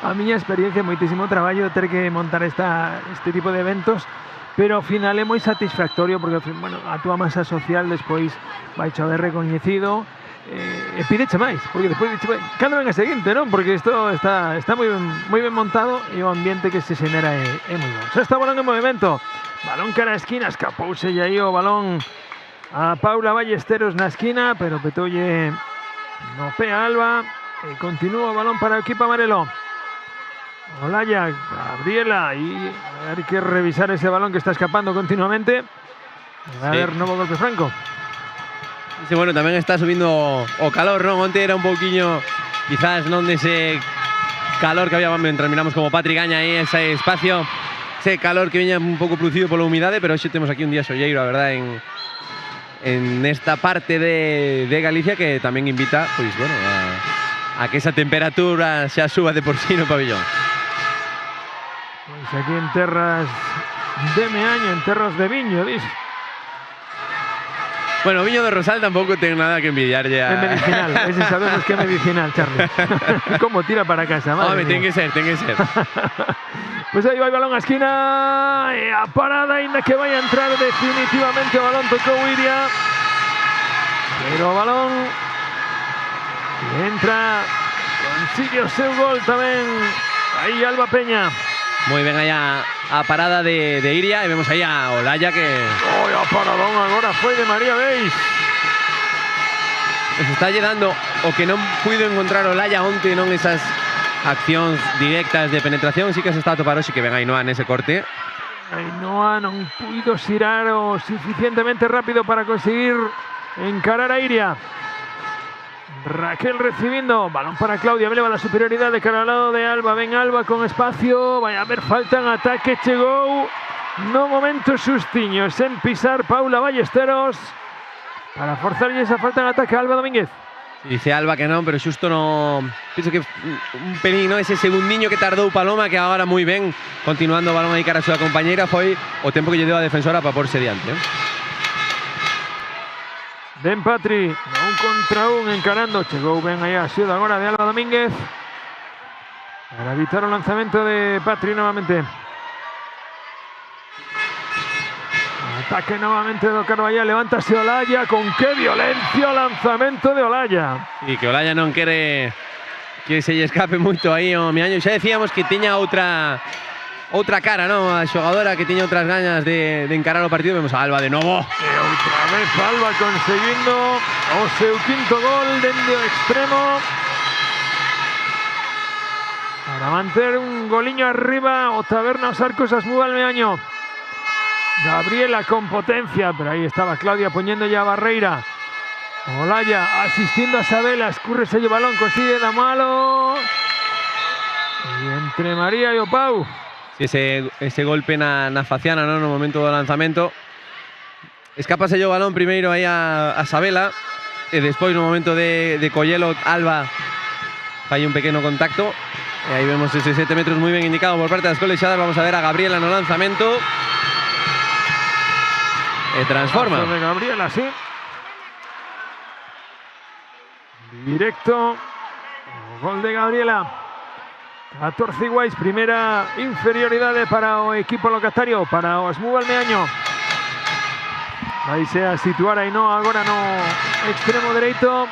a miña experiencia, moitísimo traballo de ter que montar este tipo de eventos, pero ao final é moi satisfactorio porque, bueno, a túa masa social despois vai cho haber recoñecido e pídeche máis, porque despois dixe, cando ven a seguinte, non? Porque isto está moi ben montado e o ambiente que se xenera é moi bon. Xa está o balón en movimento, balón cara a esquina, escapouse e aí o balón a Paula Ballesteros na esquina, pero petoulle no pé a Alba e continúa o balón para o equipo amarelo. Olaya, Gabriela, y hay que revisar ese balón que está escapando continuamente. A ver, novo golpe franco. Sí, bueno, tamén está subindo o calor, non? Onte era un pouquiño, quizás non dese calor que había mientras miramos como Patri gaña aí ese espacio, ese calor que viña un pouco producido pola humidade, pero hoxe temos aquí un día solleiro, a verdade, en esta parte de Galicia que tamén invita, pois, bueno, a que esa temperatura xa suba de por sí no pabellón. Pois aquí en terras de Meaño, en terras de Viño, dis. Bueno, Viño de Rosal tampouco ten nada que envidiarlle a... É medicinal, ese sabemos que é medicinal, Charlie. Como tira para casa, madre mía. Ten que ser. Pois aí vai balón a esquina e a parada ainda que vai a entrar definitivamente o balón tocou Iria, pero o balón entra, consigue o seu gol tamén aí Alba Peña. Moi ben aí a parada de Iria e vemos aí a Olaya que... Oi, a paradón agora foi de María Beis. Se está lle dando o que non puido encontrar Olaya onte, non esas accións directas de penetración, sí que se está a topar hoxe que ven Ainhoa nese corte. Ainhoa non puido xirar o suficientemente rápido para conseguir encarar a Iria. Raquel recibiendo, balón para Claudia, eleva la superioridade de cara ao lado de Alba, ven Alba con espacio, vai a haber falta en ataque, chegou no momento xustiño, sen pisar Paula Ballesteros, para forzarlle esa falta en ataque a Alba Domínguez. Dice Alba que non, pero xusto no... Penso que un pelín, ¿no? Ese segundiño que tardou Paloma, que agora moi ben, continuando o balón aí cara a súa compañeira, foi o tempo que lle deu a defensora para porse diante. Ben Patri, un contra un encarando, chegou ben aí a axuda agora de Alba Domínguez para evitar o lanzamento de Patri novamente. Ataque novamente do Carballal, levántase Olaya, con que violencia o lanzamento de Olaya. E que Olaya non quere que se lle escape moito aí o Miaño. Xa decíamos que tiña outra outra cara, non? A xogadora que tiña outras gañas de encarar o partido. Vemos a Alba de novo. E outra vez Alba conseguindo o seu quinto gol dende o extremo para manter un goliño arriba o Taberna os Arcos as Mugalmeaño. Gabriela con potencia, pero ahí estaba Claudia poniendo ya barreira. Olaya asistiendo a Sabela, escúrrese el balón, consigue da malo. Y entre María e o Pau. Ese golpe na faciana, non? No momento do lanzamento. Escápase o balón primeiro aí a Sabela. E despois no momento de collelo, Alba falla un pequeno contacto. E aí vemos ese 7 metros moi ben indicado por parte das colexadas. Vamos a ver a Gabriela no lanzamento. E transforma. De Gabriela, sí. Directo. Gol de Gabriela. 14 iguais, primeira inferioridade para o equipo locatario, para o Mugalmeaño. Vai se a situar Ainhoa agora no extremo dereito.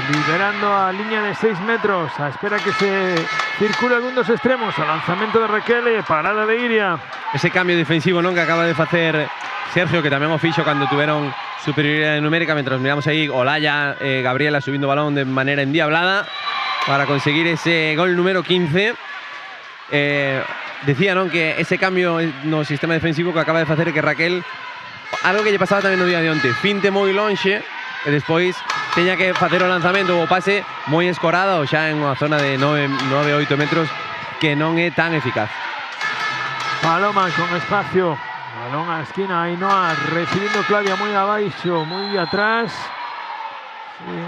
Liberando a liña de 6 metros, a espera que se circule algún dos extremos. O lanzamento de Raquel e parada de Iria. Ese cambio defensivo, non, que acaba de facer Sergio, que tamén o fixo cando tuveron superioridade numérica, mentras miramos aí Olaya e Gabriela subindo balón de maneira endiablada para conseguir ese gol número 15. Decía, non, que ese cambio no sistema defensivo que acaba de facer que Raquel, algo que lle pasaba tamén no día de onte, finte moi lonxe e despois teña que facer o lanzamento ou pase moi escorada ou xa en unha zona de 9-8 metros que non é tan eficaz. Paloma con espacio, balón a esquina, Ainhoa recibiendo Claudia moi abaixo, moi atrás. Sí.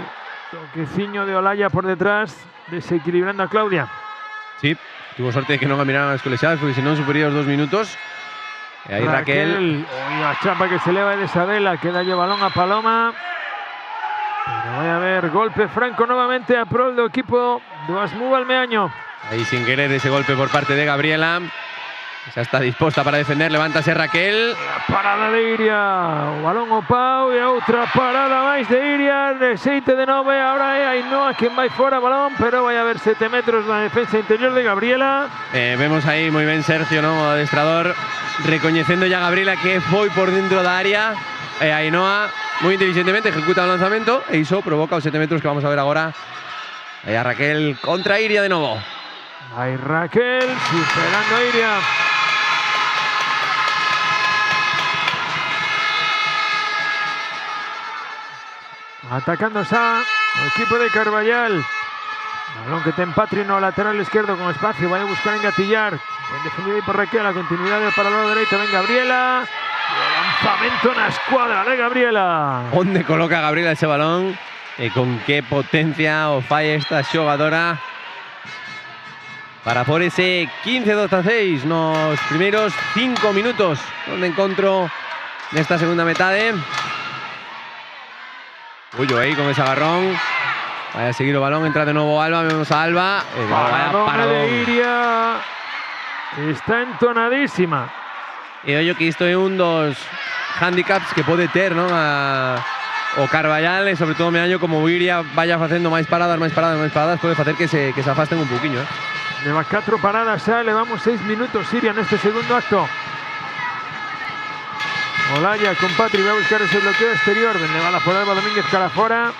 Toqueciño de Olaya por detrás, desequilibrando a Claudia. Sí, tuvo sorte de que non a miraran as colexadas, porque senón superior os 2 minutos. E aí Raquel. Oi, a chapa que se leva de Isabela, queda o balón a Paloma. Pero vai a haber golpe franco novamente a prol do equipo do Mugalmeaño. Aí sin querer ese golpe por parte de Gabriela. Xa está disposta para defender, levántase Raquel. A parada de Iria, o balón o Pau e outra parada máis de Iria, rexeite de novo, agora é Ainhoa quen vai fora balón, pero vai haber 7 metros na defensa interior de Gabriela. Vemos aí moi ben Sergio, non, o adestrador, recoñecendo ya a Gabriela que foi por dentro da área. Ainhoa moi inteligentemente ejecuta o lanzamento e iso provoca os 7 metros que vamos a ver agora. Aí a Raquel contra Iria de novo. Vai Raquel superando a Iria. Atacando xa o equipo de Carballal. Balón que ten Patri no lateral izquierdo con espacio. Vai a buscar engatillar. Ben defendido aí por Raquel. A continuidade para o lado dereito. Ven Gabriela. E o lanzamento na escuadra de Gabriela. Onde coloca Gabriela ese balón? E con que potencia o falla esta xogadora para por ese 15-12-6 nos primeiros 5 minutos de encontro nesta segunda metade. Uyo aí con ese agarrón. Vai a seguir o balón, entra de novo Alba, vemos a Alba. Paradón de Iria. Está entonadísima. E ollo que isto é un dos handicaps que pode ter, non, o Carballal, e sobre todo Meaño, como Iria vaya facendo máis paradas, pode facer que se afasten un pouquiño. Leva 4 paradas xa, levamos 6 minutos Iria neste segundo acto. Olaya con Patri, va a buscar ese bloqueo exterior. Ben levada por Alba Domínguez cara fora.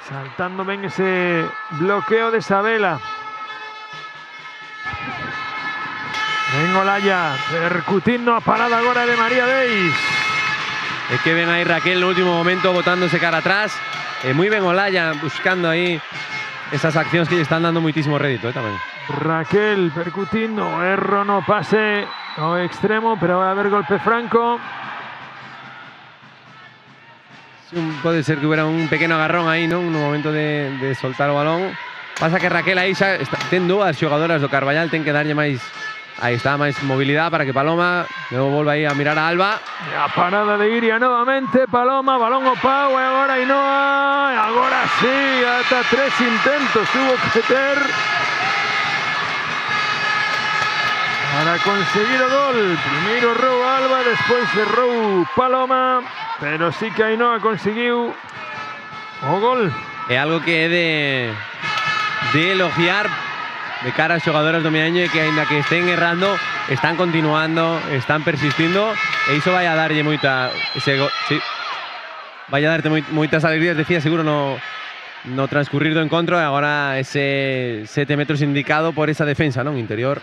Saltando ben ese bloqueo de Sabela. Ben Olaya, percutindo a parada agora de María Deis. É que ven aí Raquel no último momento botándose cara atrás. Moi ben Olaya buscando aí esas accións que lle están dando moitísimo rédito tamén. Raquel percutindo, erro no pase ao extremo, pero vai haber golpe franco. Pode ser que hubiera un pequeno agarrón aí, non? No momento de soltar o balón. Pasa que Raquel aí xa ten dúas xogadoras do Carballal, ten que darlle máis, aí está, máis mobilidade para que Paloma luego volva aí a mirar a Alba. E a parada de Iria novamente, Paloma, balón o Pau, e agora Ainhoa, e agora sí, ata 3 intentos tuvo que ter para conseguir o gol. Primeiro errou Alba, despois errou Paloma, pero sí que Ainhoa conseguiu o gol. É algo que é de elogiar de cara aos xogadores do Miaño e que aínda que estén errando, están continuando, están persistindo e iso vai a darlle moita vai a darte moitas alegrías, decía seguro no transcurrir do encontro, e agora ese 7 metros indicado por esa defensa, non? Interior.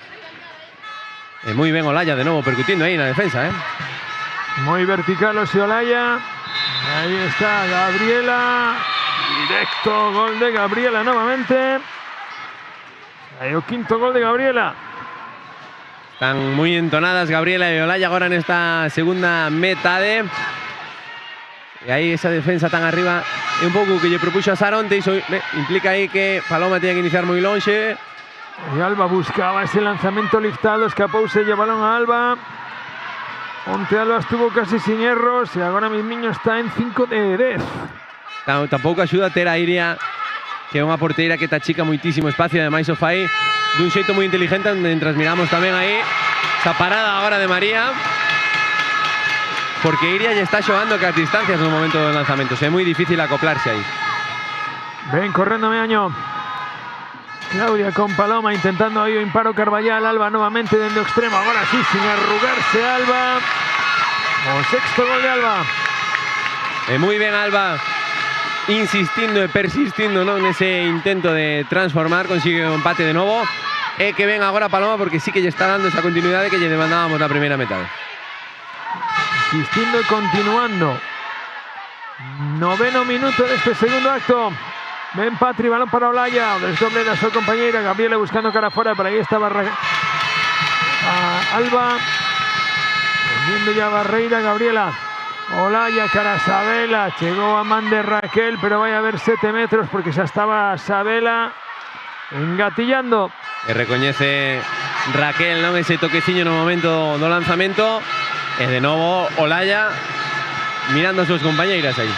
E moi ben Olaya de novo percutindo aí na defensa, Muy vertical o Olaya. Ahí está Gabriela. Directo gol de Gabriela nuevamente. Ahí el quinto gol de Gabriela. Están moi entonadas Gabriela e Olaya agora nesta segunda metade. E aí esa defensa tan arriba é un pouco que lle propuxo a Saronte. Iso implica aí que Paloma tiña que iniciar moi lonxe. Y Alba buscaba ese lanzamiento liftado, escapouse e balón a Alba. Onte Alba estuvo casi sin erros e agora Mismiño está en 5 de 10. Tampouco axuda a ter a Iria, que é unha porteira que te achica moitísimo espacio, ademais o fai dun xeito moi inteligente, mentras miramos tamén aí esa parada agora de María, porque Iria lle está xogando que as distancias no momento dos lanzamentos, é moi difícil acoplarse aí. Ven correndo Meaño. Claudia con Paloma intentando ahí o imparo Carballal. Alba nuevamente dentro extremo, ahora sí sin arrugarse Alba. O sexto gol de Alba. E moi ben Alba insistindo e persistindo, non, nese intento de transformar, consigue o empate de novo. E que ven agora Paloma porque sí que lle está dando esa continuidade que lle demandábamos na primeira metade. Insistindo e continuando. 9º minuto deste segundo acto. Ven Patri, balón para Olaya, desdoble da súa compañeira Gabriela buscando cara afuera, por aí estaba Alba, viendo ya Barreira, Gabriela, Olaya, cara a Sabela, chegou a man de Raquel, pero vai a haber 7 metros porque xa estaba Sabela engatillando. E recoñece Raquel, non, ese toqueciño no momento do lanzamento, e de novo Olaya mirando a súas compañeiras aí.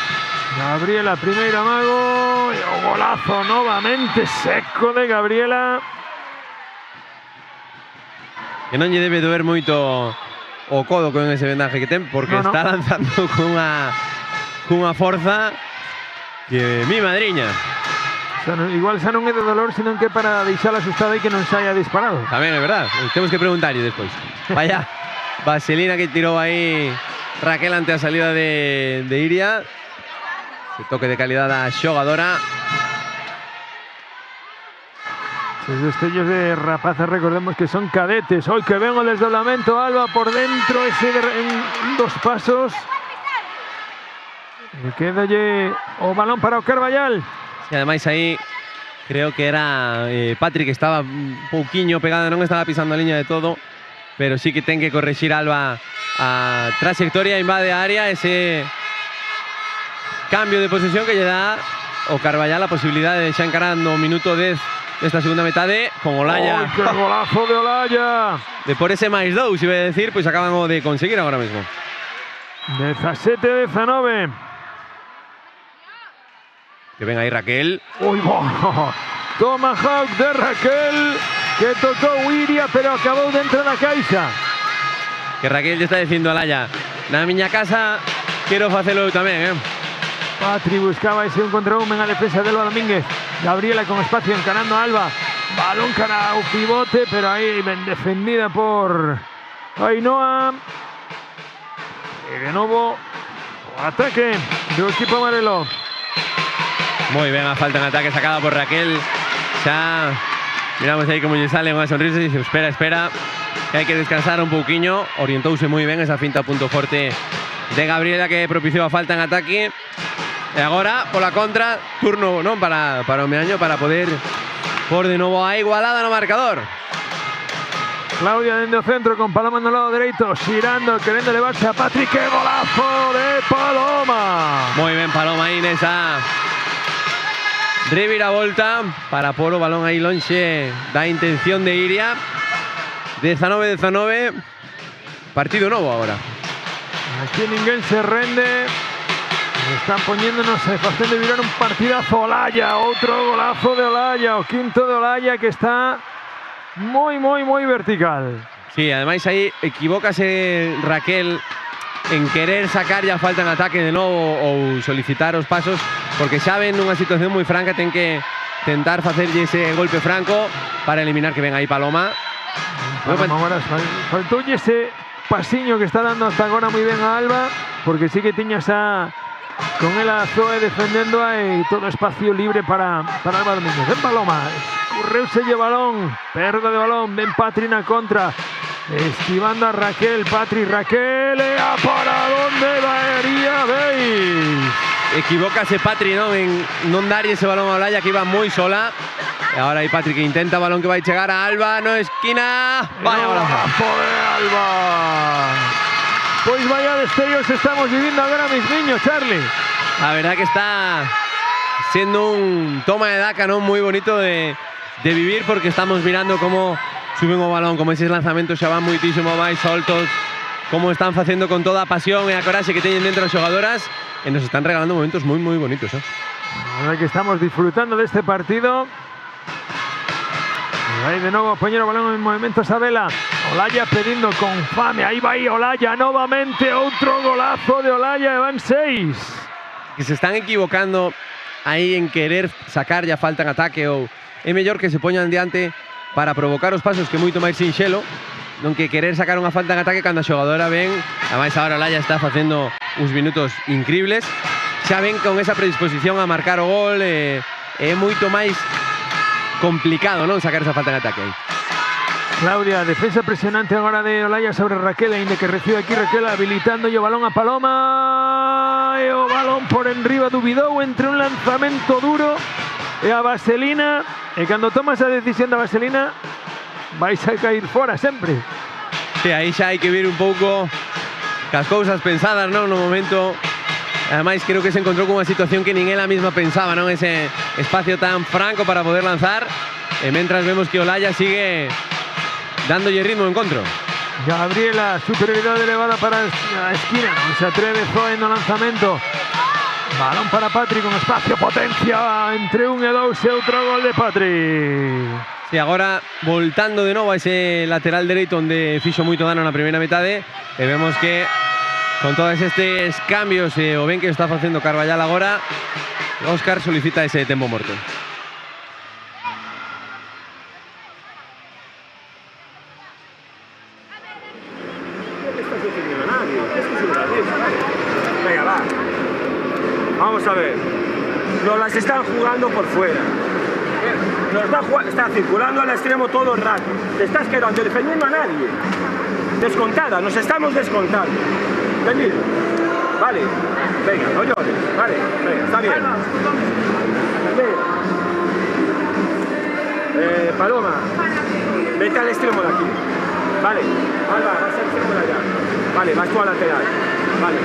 Gabriela, primeiro amago, e o golazo novamente seco de Gabriela. Que non lle debe doer moito o codo con ese vendaje que ten, porque está lanzando cunha forza que mi madriña. Igual xa non é de dolor, senón que para deixala asustada e que non saia disparado. Tamén é verdad, temos que preguntarlle despois. Vaya, vaselina que tirou aí Raquel ante a salida de Iria. Ese toque de calidad da xogadora. Esos destellos de rapaces, recordemos que son cadetes. Hoy que ven o desdoblamento, Alba por dentro, ese en 2 pasos. Le queda o balón para o Carballal. E ademais aí creo que era Patrick que estaba un pouquiño pegada, non estaba pisando a liña de todo, pero sí que ten que correxir Alba a trayectoria, invade a área, ese cambio de posesión que lle dá o Carballal a posibilidade de xa encarar no minuto 10 desta segunda metade con Olaya. ¡Oh, qué golazo de Olaya! De por ese máis 2, iba a decir, pois acaban de conseguir agora mesmo. 17-19. Que ven aí Raquel. ¡Uy, oh! Tomahawk de Raquel, que tocou Iria, pero acabou dentro da caixa. Que Raquel lle está dicindo a Olaya, na miña casa quero facelo eu tamén, Patri buscaba ese un contra un en la defensa de Alba Domínguez. Gabriela con espacio encarando a Alba. Balón cara a un pivote, pero ahí bien defendida por Ainhoa. Y de nuevo, ataque del equipo amarelo. Muy bien, a falta en ataque sacada por Raquel. Ya miramos aí como lle sale unha sonrisa e dice, espera, que hai que descansar un pouquiño. Orientouse moi ben esa finta a punto forte de Gabriela que propiciou a falta en ataque. E agora, pola contra, turno non para o Meaño para poder por de novo a igualada no marcador. Claudia dentro centro con Paloma no lado dereito, xirando, querendo levarse a Patrick. ¡Qué golazo de Paloma! Moi ben Paloma aí nesa reviravolta para por o balón aí lonxe da intención de Iria. 19-19, partido novo agora. Aquí ninguén se rende. Están poniéndonos, facendo virar un partidazo. Olaya, outro golazo de Olaya, o quinto de Olaya que está moi vertical. Sí, ademais aí equivócase Raquel en querer sacar ya falta en ataque de novo ou solicitar os pasos, porque xa ven nunha situación moi franca, ten que tentar facerlle ese golpe franco para eliminar que ven aí Paloma. Agora faltoulle ese pasiño que está dando hasta agora moi ben a Alba, porque sí que tiña esa con ela Zoe defendendo e todo espacio libre para Alba Domínguez. Ven Paloma, escurreuselle o balón, perda de balón, ven Patri na contra, esquivando a Raquel, Raquel, para onde daría, veis? Equivócase Patri, non? En non darlle ese balón a Olaya, que iba moi sola. E agora aí Patri que intenta balón que vai chegar a Alba, no esquina. Vaya golazo de Alba. Pois vaya destellos estamos vivindo agora, mis niños, Charlie. La verdad que está siendo un toma de daca, ¿no? Muy bonito de vivir, porque estamos mirando cómo suben o balón, como esos lanzamentos xa van muitísimo máis soltos, como están facendo con toda a pasión e a coraxe que teñen dentro as xogadoras, e nos están regalando momentos moi bonitos, ¿eh? La verdad que estamos disfrutando de este partido. Y ahí de nuevo a poñer o balón en movimento Sabela. Olaya pedindo con fame. Ahí va aí Olaya novamente. Outro golazo de Olaya e van 6. Que se están equivocando aí en querer sacar ya falta en ataque, ou é mellor que se poñan diante para provocar os pasos, que é moito máis sinxelo, non que querer sacar unha falta en ataque cando a xogadora ven. Ademais agora Olaya está facendo uns minutos increíbles. Xa ven con esa predisposición a marcar o gol, é moito máis complicado, non, sacar esa falta en ataque aí. Claudia, defensa presionante agora de Olaya sobre Raquel, ainda que recibe aquí Raquel habilitando o balón a Paloma, e o balón por enriba dubidou entre un lanzamento duro e a Vaselina, e cando tomas a decisión da Vaselina vais a caer fora sempre. Sí, aí xa hai que vir un pouco cas cousas pensadas, non, no momento. Ademais, creo que se encontrou con unha situación que nin ela mesma pensaba, non? Ese espacio tan franco para poder lanzar. E mentras vemos que Olaya sigue dándolle ritmo ao encontro. Gabriela, superioridade elevada para a esquina. Non se atreve Zoe no lanzamento. Balón para Patri con espacio, potencia entre 1 e 2 e outro gol de Patri. Sí, agora voltando de novo a ese lateral dereito onde fixo moito dano na primeira metade. E vemos que con todos estes cambios o ben que está facendo Carballal agora, Óscar solicita ese tempo morto. Venga, va. Vamos a ver. Nos las están jugando por fuera. Está circulando al extremo todo el rato. Te estás quedando defendiendo a nadie. Descontada, nos estamos descontando. ¿Entendido? Vale, venga, no llores. Vale, venga, está bien. Paloma, vete al extremo de aquí. Vale, Alba, vas al extremo de allá. Vale, vas tú a lateral. Vale,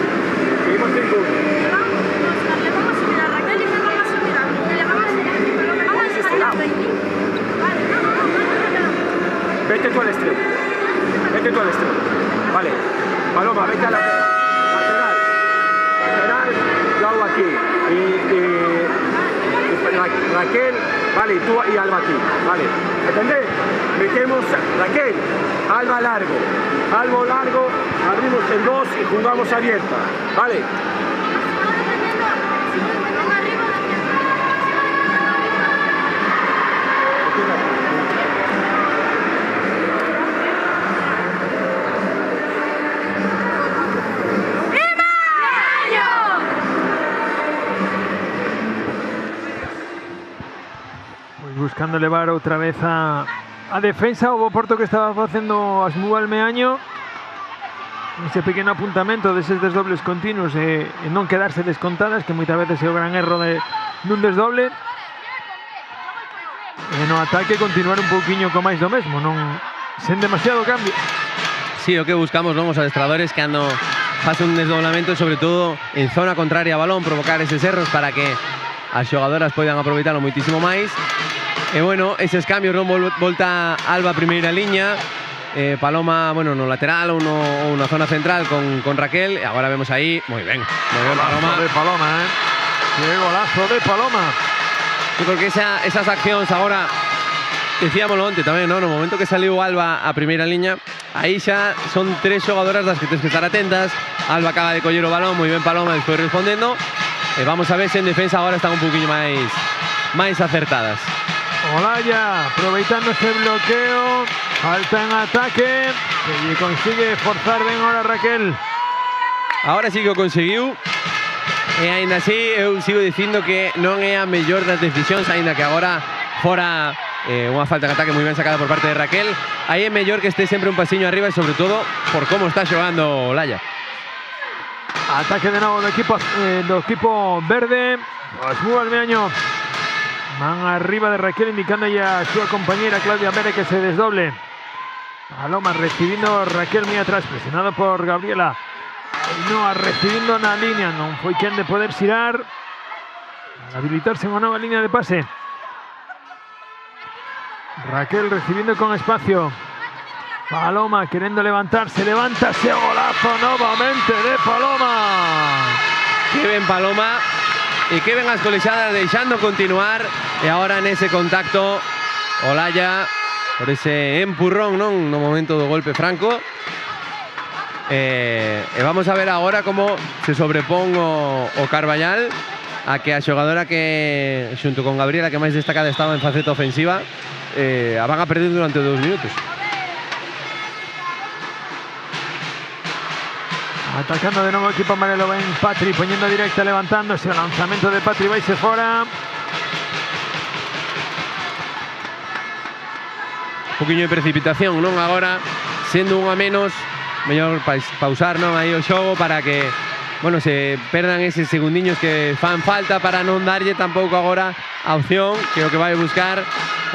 seguimos sin turno. Le vamos a subir a Raquel y le vamos a subir a mí. Le vamos a subir a mí, pero le vamos a subir a mí. Vale, no. Vete tú al extremo. Vete tú al extremo. Vale, Paloma, vete a lateral. Lateral, yo hago aquí. Raquel, vale, tú y Alba aquí. Vale, ¿entendés? Metemos Raquel, Alba largo. Algo largo, abrimos en 2 y jugamos abierta. Vale. Buscando elevar outra vez a defensa, o Porto que estaba facendo as Mugal Meaño, ese pequeno apuntamento deses desdobles continuos e non quedarse descontadas, que moitas veces é o gran erro dun desdoble, e no ataque continuar un pouquiño co máis do mesmo, non sen demasiado cambio. Sí, o que buscamos, non, os adestradores que cando face un desdoblamento, sobre todo en zona contraria a balón, provocar eses erros para que as xogadoras poidan aproveitarlo moitísimo máis. E bueno, eses cambios, non, volta Alba a primeira liña, Paloma, bueno, no lateral ou na zona central con Raquel, e agora vemos aí, moi ben Paloma. De Paloma, que golazo de Paloma. Sí, porque esas accións agora, decíamoslo onte tamén, no momento que saliu Alba a primeira liña, aí xa son 3 xogadoras das que tens que estar atentas. Alba acaba de coller o balón, moi ben Paloma, despois respondendo, e vamos a ver se en defensa agora están un poquinho máis acertadas. Olaya aproveitando ese bloqueo, falta en ataque, que consigue forzar ben ahora Raquel. Ahora sí que o conseguiu. E aínda así eu sigo dicindo que non é a mellor das decisións, aínda que agora fora unha falta en ataque moi ben sacada por parte de Raquel. Aí é mellor que este sempre un pasiño arriba e sobre todo por como está xogando Olaya. Ataque de novo do equipo verde. Os Almeaño van arriba de Raquel, indicando ya a su compañera Claudia Pérez que se desdoble. Paloma recibiendo Raquel muy atrás, presionado por Gabriela. Ainhoa recibiendo na línea, non foi quen de poder xirar para habilitarse unha nova línea de pase. Raquel recibiendo con espacio. Paloma queriendo levantarse, levántase, golazo novamente de Paloma. Que ben Paloma e que ben as colexadas deixando continuar, e agora nese contacto Olaya por ese empurrón, non, no momento do golpe franco. E vamos a ver agora como se sobrepón o Carballal a que a xogadora que xunto con Gabriela que máis destacada estaba en faceta ofensiva a van a perder durante 2 minutos. Atacando de novo o equipo amarelo, ven Patri poniendo directa, levantándose, o lanzamento de Patri vaise fora. Un poquinho de precipitación, non? Agora, sendo un a menos, mellor pausar, non, aí o xogo para que, bueno, se perdan eses segundiños que fan falta para non darlle tampouco agora a opción que o que vai buscar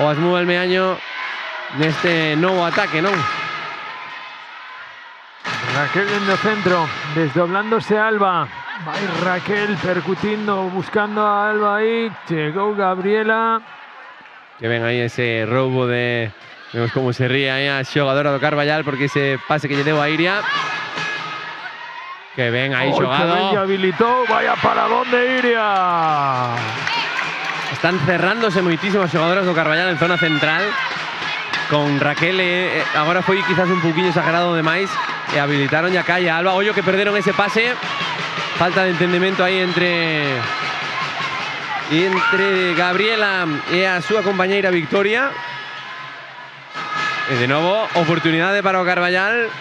o Asmú Almeaño neste novo ataque, non? Raquel en el centro, desdoblándose Alba. Vai Raquel percutindo, buscando a Alba aí. Llegou Gabriela. Que ven aí ese roubo de... Vemos como se ríe aí a xogadora do Carballal porque ese pase que lle deu a Iria. Que ven aí xogado. Que ben habilitou, vaya paradón de Iria. Están cerrándose moitísimo as xogadoras do Carballal en zona central. Con Raquel agora foi quizás un pouquinho exagerado demais e habilitaron ya calle a Alba. Ollo que perderon ese pase. Falta de entendemento aí entre Gabriela e a súa compañeira Victoria. E de novo, oportunidade para o Carballal.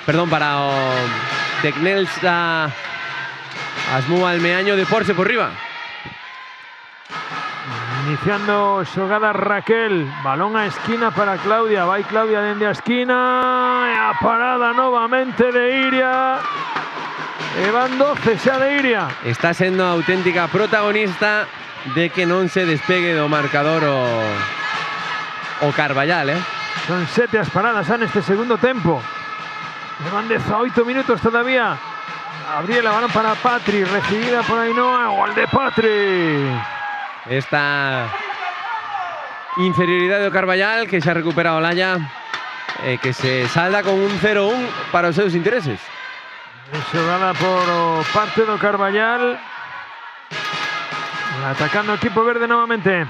Perdón, para o Tecnelsa Asmú Almeaño de porse por riba. Iniciando xogada Raquel, balón a esquina para Claudia, vai Claudia dende a esquina, e a parada novamente de Iria, e van 12 xa de Iria. Está sendo auténtica protagonista de que non se despegue do marcador o Carballal, Son 7 as paradas xa neste segundo tempo, llevan 18 minutos todavía. Gabriela, balón para Patri, recibida por Ainhoa, gol de Patri. Esta inferioridade do Carballal que xa recupera Olaya, que se salda con un 0-1 para os seus intereses. Xogada por parte do Carballal, atacando o equipo verde novamente.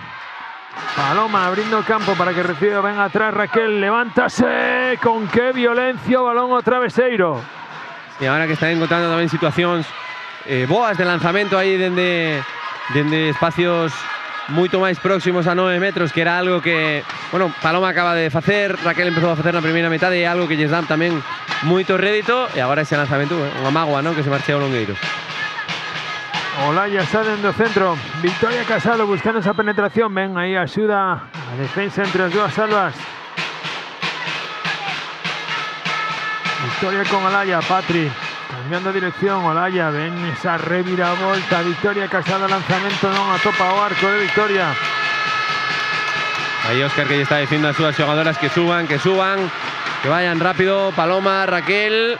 Paloma abrindo campo para que reciba ben atrás Raquel, levántase, con que violencia o balón ao traveseiro. E agora que están encontrando tamén situacións boas de lanzamento aí dende espacios moito máis próximos a 9 metros, que era algo que, bueno, Paloma acaba de facer, Raquel empezou a facer na primeira metade e é algo que lles dan tamén moito rédito, e agora ese lanzamento, unha mágoa, non, que se marche ao longueiro. Olaya está dentro do centro, Victoria Casado buscando esa penetración, ven aí axuda a defensa entre as dúas albas. Victoria con Olaya, Patri cambiando dirección, Olaya, ven esa reviravolta, Victoria Casado, lanzamento non atopa o arco de Victoria. Aí Óscar que lle está dicindo as súas xogadoras que suban, que vayan rápido, Paloma, Raquel,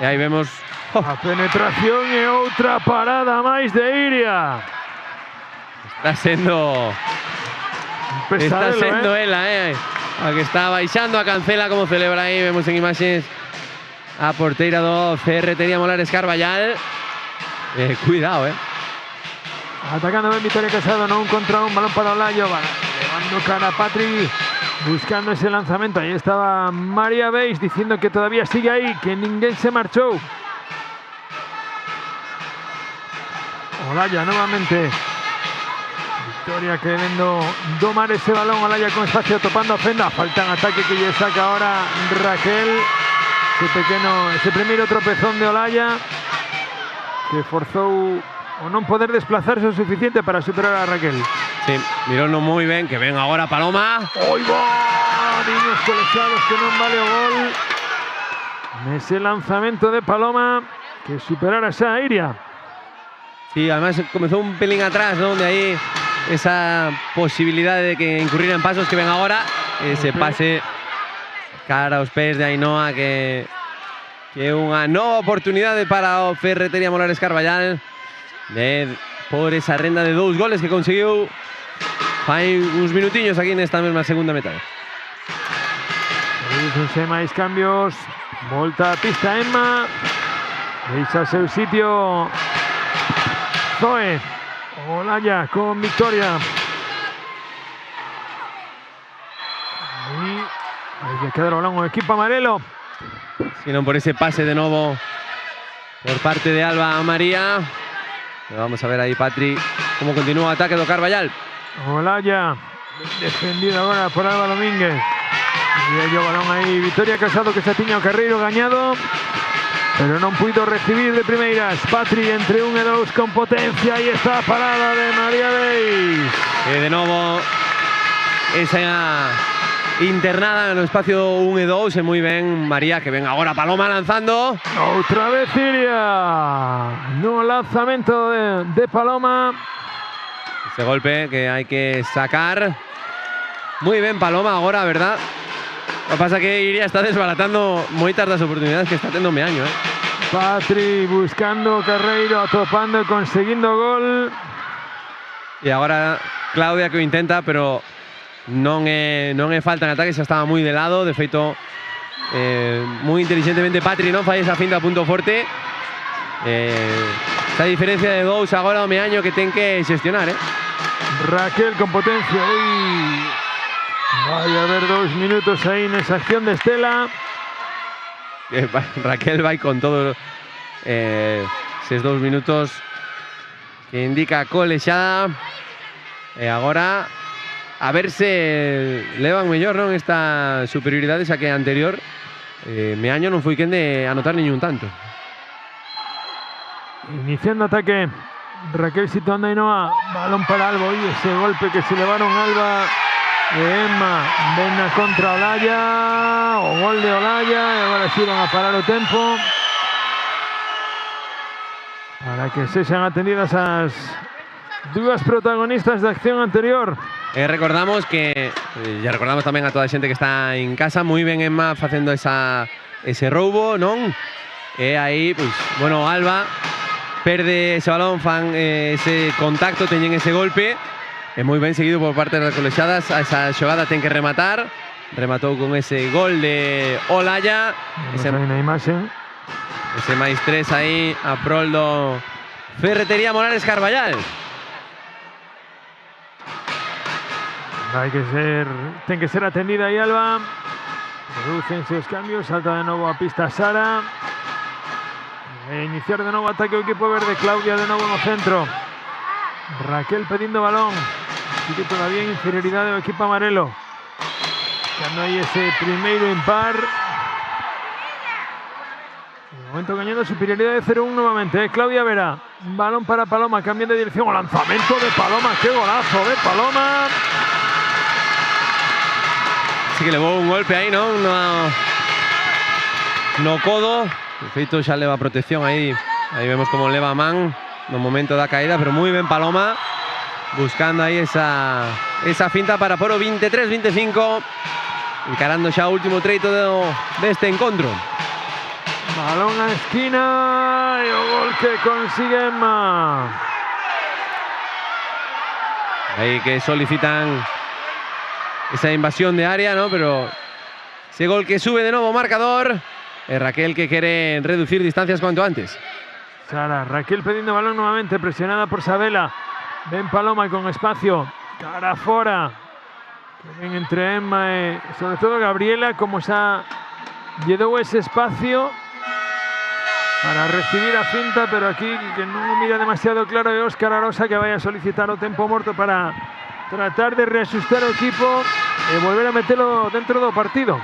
e aí vemos a penetración e outra parada máis de Iria. Está sendo ela, a que está baixando a cancela, como celebra aí, vemos en imaxes a porteira do Ferretería Molares Carballal. Cuidado, Atacando ben Victoria Casado, non contra un, balón para Olayo, levando cara a Patri, buscando ese lanzamento. Ahí estaba María Beis diciendo que todavía sigue aí, que ninguén se marchou. Olaya nuevamente. Victoria queriendo domar ese balón. Olaya con espacio topando a Fenda. Falta en ataque que ya saca ahora Raquel. Ese primeiro tropezón de Olaya que forzou o non poder desplazarse o suficiente para superar a Raquel. Sí, mirouno moi ben, que ven agora Paloma. ¡Oi, va! Niños colexiados que non vale o gol. Nese lanzamento de Paloma que superara xa a Iria. Sí, además comezou un pelín atrás, ¿no? De aí esa posibilidade de que incurriera en pasos que ven agora. Ese pase cara aos pés de Ainhoa que é unha nova oportunidade para o Ferretería Molares Carballal por esa renda de 2 goles que conseguiu fai uns minutiños aquí nesta mesma segunda metade. Dícense máis cambios. Volta a pista Emma. Deixa seu sitio Zoe. Olaya con Victoria. Hay que quedar balón o equipo amarelo. Si non por ese pase de novo por parte de Alba a María. Pero vamos a ver aí, Patri, como continúa o ataque do Carballal. Olaya, defendido agora por Alba Domínguez. E aí o balón aí, Victoria Casado que xa tiña o carreiro gañado, pero non puido recibir de primeiras. Patri entre 1 e 2 con potencia. Aí está a parada de María Beis. E de novo esa internada no espacio 1 e 2, e moi ben María, que ven agora Paloma lanzando. Outra vez Iria no lanzamento de Paloma. Ese golpe que hai que sacar. Moi ben Paloma agora, verdad? Lo que pasa que Iria está desbaratando moitas das oportunidades que está tendo Meaño, eh? Patri buscando carreiro, atopando e conseguindo gol. E agora Claudia que o intenta, pero non é falta en ataque, xa estaba moi de lado. De feito, moi inteligentemente Patri non fai esa finta a punto forte. Esta diferencia de 2 agora o Meaño que ten que xestionar, eh? Raquel con potencia. Vai a haber 2 minutos aí nesa acción de Estela. Raquel vai con todo eses 2 minutos que indica colexada. E agora a ver se levan mellor, non, esta superioridade, xa que anterior Meaño non foi quen de anotar niñun tanto. Iniciando ataque Raquel situando a Ainhoa, balón para Alba. E ese golpe que se levaron Alba e Emma. Ven a contra Olaya, o gol de Olaya, e agora si van a parar o tempo para que sexan atendidas as dúas protagonistas da acción anterior. Recordamos que, ya recordamos tamén a toda a xente que está en casa, moi ben Emma facendo ese roubo, non? E aí, pois, bueno, Alba perde ese balón, fan ese contacto, teñen ese golpe. E moi ben seguido por parte das colexadas. A esa xogada ten que rematar. Rematou con ese gol de Olaya. Ese máis 3 aí a prol do Ferretería Molares Carballal. Ten que ser atendida aí Alba. Reducense os cambios. Salta de novo a pista Sara. E iniciar de novo ataque o equipo verde. Claudia de novo no centro. Raquel pedindo balón. Así que todavía en inferioridade do equipo amarelo. Cando hai ese primeiro impar. De momento gañando superioridade de 0-1 novamente. Claudia Vera. Balón para Paloma. Cambiando de dirección. O lanzamento de Paloma. ¡Qué golazo de Paloma! Sí que levou un golpe aí, non? No codo. De feito xa leva protección aí. Aí vemos como leva a man no momento da caída, pero moi ben Paloma buscando aí esa finta para por o 23-25, encarando xa o último treito deste encontro. Balón a esquina e o gol que consigue Emma. Aí que solicitan esa invasión de área, ¿no? Pero ese gol que sube de novo o marcador. Raquel que quiere reducir distancias cuanto antes. Sara, Raquel pidiendo balón nuevamente, presionada por Sabela. Ven Paloma con espacio. Cara fora. Ven entre Emma y sobre todo Gabriela, como xa lle dou ese espacio. para recibir a finta, pero aquí que non mira demasiado claro é Óscar Arosa, que vai a solicitar o tempo morto para tratar de reaxustar o equipo e volver a metelo dentro do partido.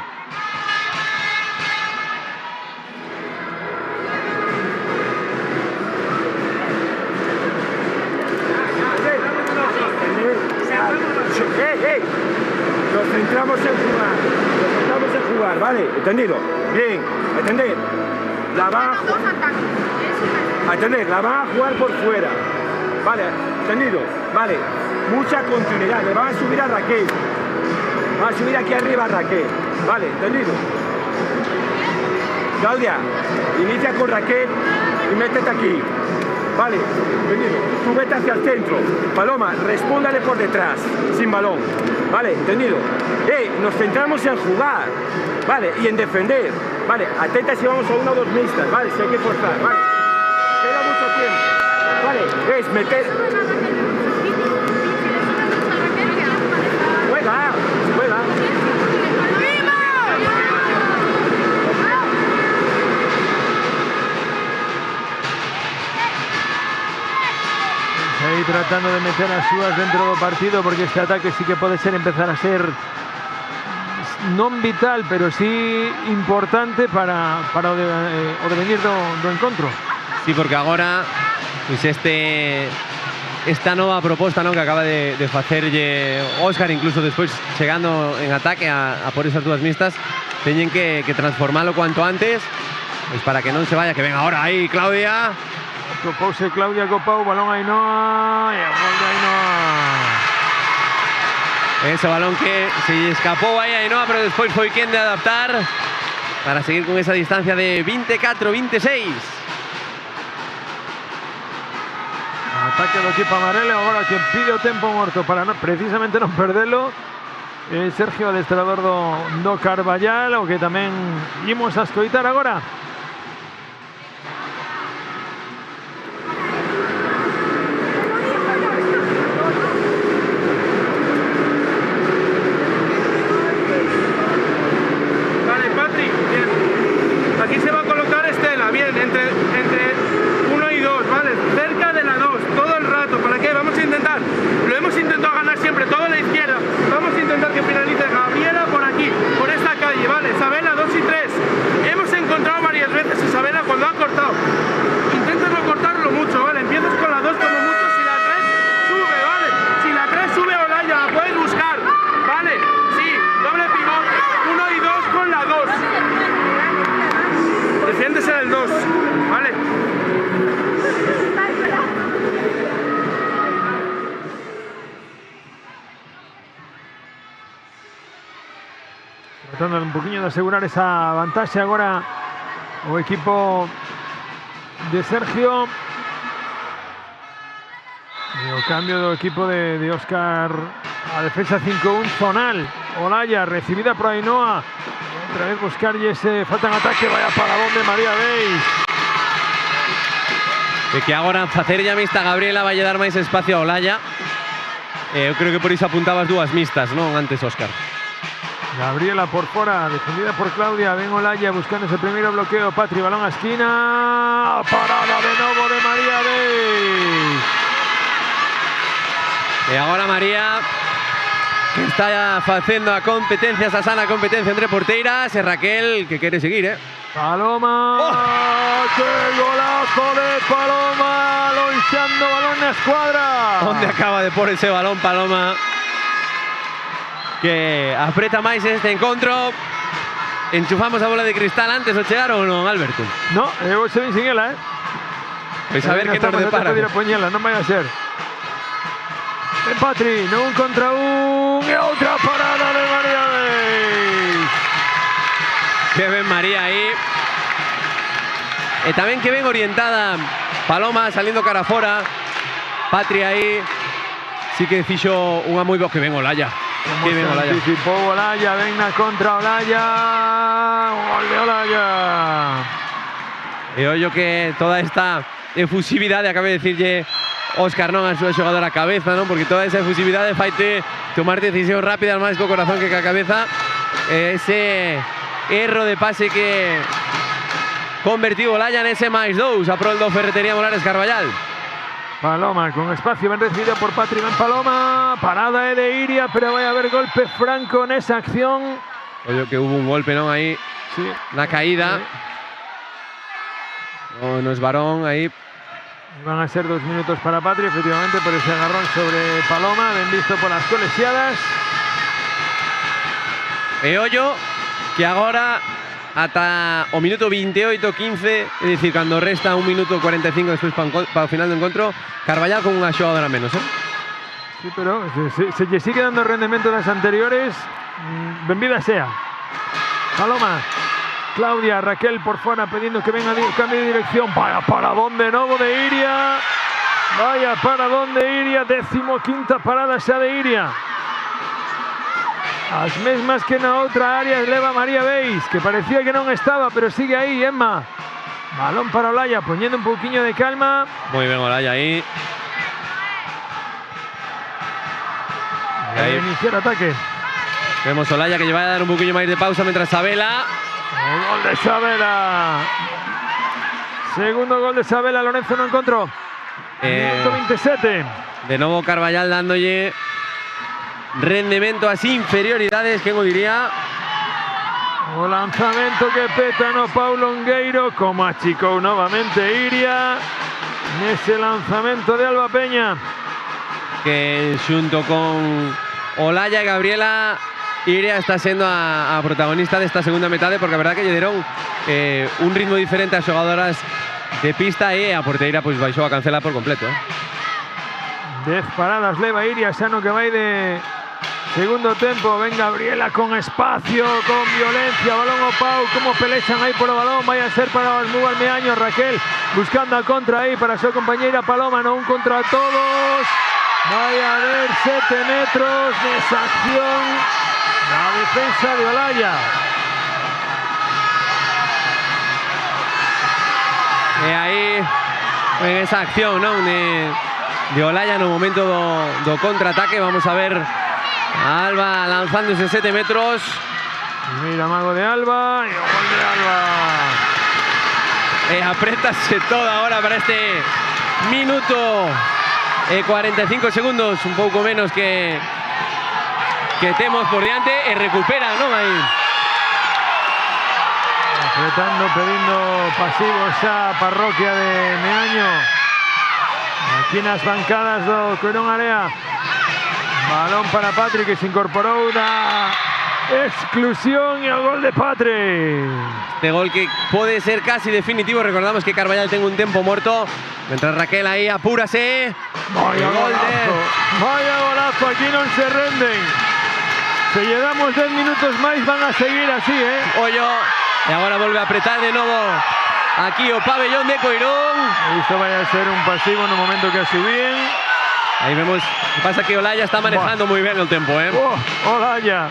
Nos centramos en jugar, ¿vale? ¿Entendido? Bien, entender. La van a entender, la van a jugar por fuera. Vale, ¿entendido? Vale, mucha continuidad. Le van a subir a Raquel. Van a subir aquí arriba a Raquel. Vale, ¿entendido? Claudia, inicia con Raquel y métete aquí. Vale, entendido. Tú vete hacia el centro. Paloma, respóndale por detrás, sin balón. Vale, entendido. Nos centramos en jugar. Vale, y en defender. Vale, atenta si vamos a una o dos mixtas. Vale, si hay que forzar. Vale. Queda mucho tiempo. Vale, es meter. Juega. Ahí tratando de meter a Súas dentro do partido, porque este ataque sí que pode empezar a ser non vital, pero sí importante para o devenir do encontro. Sí, porque agora pues esta nova proposta, ¿no?, que acaba de facerlle Óscar, incluso despois chegando en ataque a por esas dúas mixtas, teñen que transformalo cuanto antes, pues para que non se vaya, que ven ahora aí Claudia. Topouse Claudia Copau, balón a Ainhoa e o gol de Ainhoa. Ese balón que se escapou aí a Ainhoa, pero despois foi quen de adaptar para seguir con esa distancia de 24-26. Ataque do equipo amarelo, agora que pide o tempo morto para precisamente non perdelo. Sergio, adestrador do Carballal, o que tamén imos a escoitar agora. Aquí se va a colocar Estela, bien, entre 1 y 2, ¿vale? Cerca de la 2, todo el rato. ¿Para qué? Vamos a intentar, lo hemos intentado ganar siempre, todo a la izquierda. Vamos a intentar que finalice Gabriela por aquí, por esta calle, ¿vale? Isabela 2 y 3. Hemos encontrado varias veces Isabela cuando ha cortado. Intentas no cortarlo mucho, ¿vale? Empiezas con la 2 como mucho, si la 3 sube, ¿vale? Si la 3 sube Olaya, la puedes buscar, ¿vale? Sí, doble pivote, 1 y 2 con la 2. Defiéndese del 2, ¿vale? Tratando un poquinho de asegurar esa vantaxe agora o equipo de Sergio. E o cambio do equipo de Óscar a defensa 5-1 zonal. Olaya recibida por Ainhoa. Otra vez buscarlle ese falta en ataque, vaya paradón de María Beis. De que agora facerlle a mixta Gabriela vai dar máis espacio a Olaya. Eu creo que por iso apuntabas dúas mixtas, non? Antes Óscar. Gabriela por fora, defendida por Claudia. Ven Olaya buscando ese primeiro bloqueo. Patri, balón a esquina. Parada de novo de María Beis. E agora María, que está facendo a competencia, esa sana competencia entre porteiras, e Raquel, que quere seguir, Paloma, ¡qué golazo de Paloma! Lonxando balón na escuadra. Onde acaba de por ese balón Paloma, que apreta máis este encontro. Enchufamos a bola de cristal antes o chegar ou non, Alberto? No, eu se ven sin ela, Pois a ver que nos depara. Non vai a ser. Patri, un contra un e outra parada de María Beis. Que ven María aí. E tamén que ven orientada Paloma saliendo cara fora. Patri aí sí que fixo unha moi boa. Que ven Olaya. Que ven Olaya. Anticipou Olaya, ven na contra Olaya. Gol de Olaya. E ollo que toda esta efusividade, acabe de decirlle Óscar, non a súa xogadora a cabeza, non? Porque toda esa efusividade faite tomar decisión rápida, máis co corazón que ca cabeza. Ese erro de pase que convertido Olaya en ese +2 a prol do Ferretería Molares Carballal. Paloma con espacio, ben recibido por Patri, ben Paloma, parada de Iria, pero vai a haber golpe franco nesa acción. Oye, que hubo un golpe, non, aí, sí, na caída. No, no es varón, aí. Van a ser 2 minutos para Patri, efectivamente, por ese agarrón sobre Paloma, ben visto por las colexiadas. E ollo que agora ata o minuto 28-15, é dicir, cando resta 1 minuto 45 despois para o final do encontro, Carballal con unha xogadora menos, eh? Sí, pero se lle sigue dando rendemento das anteriores, benvida sea. Paloma, Claudia, Raquel por fuera pidiendo que venga cambio de dirección. Vaya paradón de novo de Iria. Vaya paradón de Iria, 15ª parada xa de Iria. As mesmas que na outra área leva María Beis, que parecía que non estaba, pero sigue aí, Emma. Balón para Olaya, poniendo un poquinho de calma. Moi ben Olaya aí. Aí iniciar ataque. Vemos Olaya que lle vai a dar un poquinho máis de pausa mentras Sabela. El gol de Sabela. Segundo gol de Sabela, Lorenzo no encontró. Minuto 27. De novo Carballal dándolle rendemento as inferioridades, quen o diría? O lanzamento que peta no Paulo Ongueiro, como achicou novamente Iria nese lanzamento de Alba Peña. Que xunto con Olaya e Gabriela, Iria está sendo a protagonista desta segunda metade, porque a verdad que lle deron un ritmo diferente ás xogadoras de pista e a porteira pois baixou a cancela por completo. 10 paradas leva Iria, xa no que vai de segundo tempo. Ven Gabriela con espacio, con violencia, balón o Pau, como pelexan aí por o balón, vai a ser para os Mubalmeaños. Raquel buscando a contra aí para a súa compañeira Paloma, non contra todos. Vai a haber 7 metros nesa acción na defensa de Olaya. E aí, en esa acción, non, de Olaya no momento do contraataque, vamos a ver a Alba lanzándose 7 metros. Mira, mago de Alba e o gol de Alba. E apriétase toda ahora para este minuto e 45 segundos, un pouco menos que temos por diante, e recupera, non, aí. Apretando, pedindo pasivos a parroquia de Meaño. Aquí nas bancadas do Coirón Area. Balón para Patri, que se incorporou da exclusión, e o gol de Patri. Este gol que pode ser casi definitivo. Recordamos que Carballal ten un tempo morto, mentras Raquel aí apúrase. Vaya golazo, vaya golazo, aquí non se renden. Se lle damos 10 minutos máis van a seguir así, Ollo, e agora volve a apretar de novo aquí o pabellón de Coirón. Isto vai a ser un pasivo no momento que a subían. Ahí vemos, pasa que Olaya está manejando muy bien el tempo, Olaya,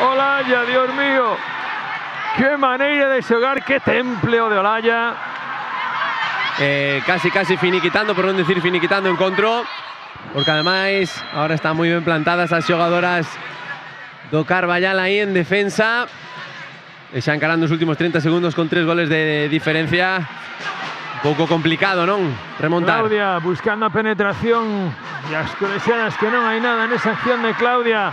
Olaya, Dios mío. Qué maneira de xogar, qué templeo de Olaya. Casi finiquitando, por non decir finiquitando encontro, porque ademais ahora están moi ben plantadas as xogadoras do Carballal aí en defensa, e xa encarando os últimos 30 segundos con 3 goles de diferencia. Un pouco complicado, non? Remontar. Claudia buscando a penetración e as colexiadas, que non hai nada nesa acción de Claudia.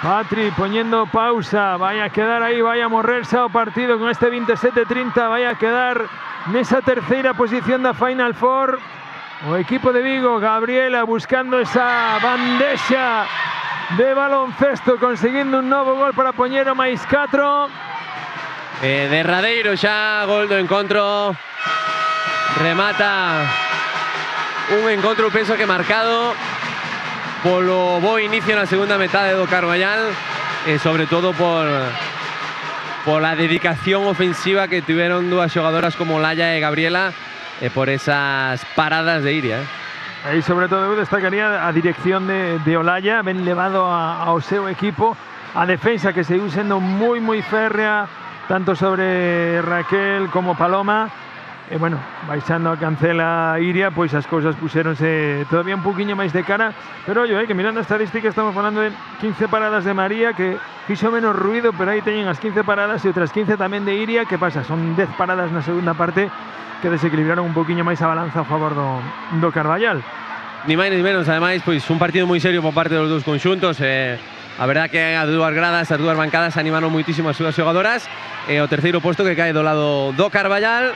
Patri poniendo pausa, vai a quedar aí, vai a morrerse ao partido con este 27-30, vai a quedar nesa terceira posición da Final Four. O equipo de Vigo, Gabriela buscando esa bandexa de baloncesto, conseguindo un novo gol para poñer o máis 4. Derradeiro xa, gol do encontro. Remata un encontro, penso que marcado polo bo inicio na segunda metade do Carballal, e sobre todo pola dedicación ofensiva que tiveron dúas xogadoras como Olaya e Gabriela, e por esas paradas de Iria. Aí sobre todo eu destacaría a dirección de Olaya, ben levado ao seu equipo, a defensa que seguiu sendo moi férrea, tanto sobre Raquel como Paloma. bueno, baixando a Cancela Iria, pois as cousas puxéronse todavía un poquinho máis de cara, pero ollo, que mirando a estadística estamos falando de 15 paradas de María, que fixo menos ruido, pero aí teñen as 15 paradas e outras 15 tamén de Iria. Que pasa? Son 10 paradas na segunda parte que desequilibraron un poquinho máis a balanza a favor do Carballal. Ni máis ni menos, ademais, pois un partido moi serio por parte dos dous conxuntos. A verdad que as dúas gradas, as dúas bancadas animaron moitísimo as súas xogadoras. O terceiro posto que cae do lado do Carballal.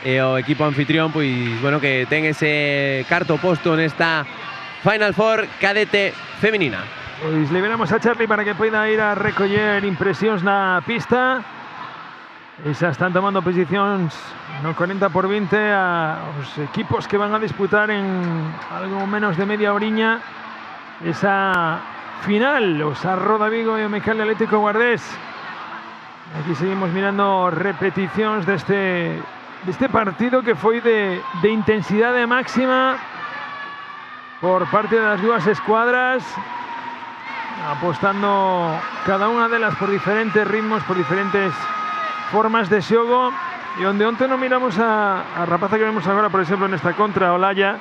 E o equipo anfitrión, pois, bueno, que ten ese cuarto posto nesta Final Four cadete femenina. Pois liberamos a Charlie para que poida ir a recoller impresións na pista. E xa están tomando posicións no 40-20 aos equipos que van a disputar en algo menos de media horiña esa final, o Roda Vigo e o Mecal Atlético Guardés. Aquí seguimos mirando repeticións deste partido que foi de intensidade máxima por parte das dúas escuadras, apostando cada unha delas por diferentes ritmos, por diferentes formas de xogo, e onde onte non miramos a rapaza que vemos agora, por exemplo, nesta contra, Olalla,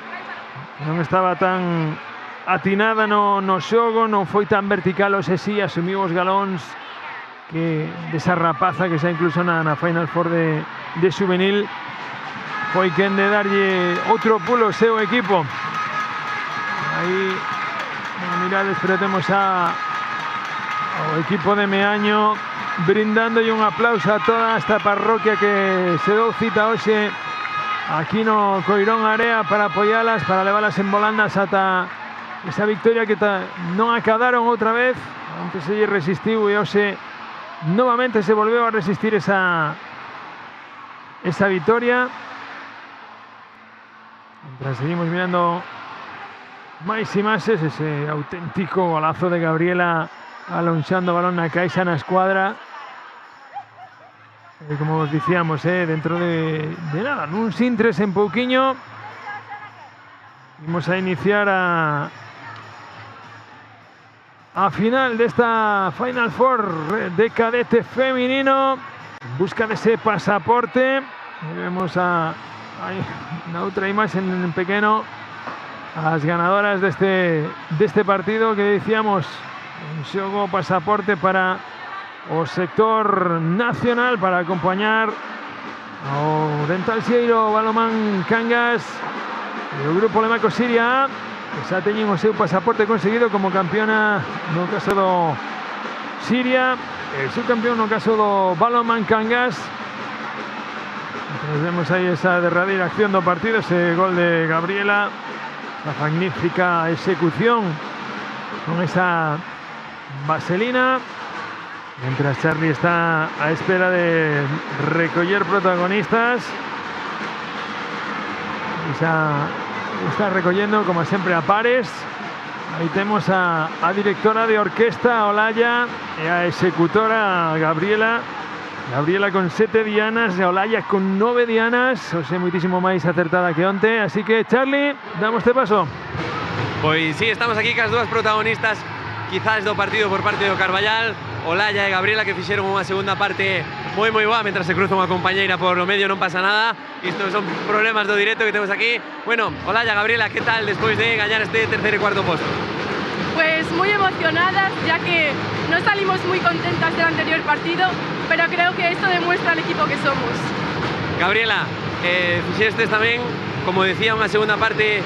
non estaba tan atinada no xogo, non foi tan vertical, o sí, asumiu os galóns que desa rapaza que xa incluso na Final Four de xuvenil foi quen de darlle outro pulo ao seu equipo. Aí, mirades, pero temos ao equipo de Meaño brindándolle un aplauso a toda esta parroquia que se dou cita hoxe aquí no Coirón Area para apoialas, para leválas en volandas ata esa victoria que non acabaron outra vez. Antes se lle resistiu e hoxe novamente se volveu a resistir esa victoria. Mientras seguimos mirando máis imaxes, ese auténtico golazo de Gabriela alonxando o balón na caixa na escuadra. E como os dicíamos, dentro de nada, nuns intres en pouquiño vamos a iniciar a final desta Final Four de cadete feminino en busca dese pasaporte. E vemos na outra imaxe en pequeno as ganadoras deste partido que dicíamos un xogo pasaporte para o sector nacional, para acompañar ao Dental Xeiro Balomán Cangas e o grupo Lemaco Siria A, que xa teñen o seu pasaporte conseguido como campeona no caso do Siria, e subcampeón no caso do Balomán Cangas. Entonces vemos aí esa derradeira acción do partido, ese gol de Gabriela, esa magnífica ejecución con esa vaselina, mientras Charlie está a espera de recoller protagonistas. Y xa está recollendo, como sempre, a pares. Aí temos a directora de orquesta, Olalla, e a executora, Gabriela con 7 dianas e Olalla con 9 dianas, o sea, moitísimo máis acertada que onte. Así que, Charlie, damos este paso. Pois sí, estamos aquí cas dúas protagonistas quizás do partido por parte do Carballal, Olalla e Gabriela, que fixeron unha segunda parte moi boa, mentras se cruza unha compañeira por o medio non pasa nada. Isto son problemas do directo que temos aquí. Bueno, Olalla, Gabriela, ¿qué tal despois de gañar este tercer e cuarto posto? Pues muy emocionadas, ya que no salimos muy contentas del anterior partido, pero creo que esto demuestra el equipo que somos. Gabriela, fixestes tamén, como decía, unha segunda parte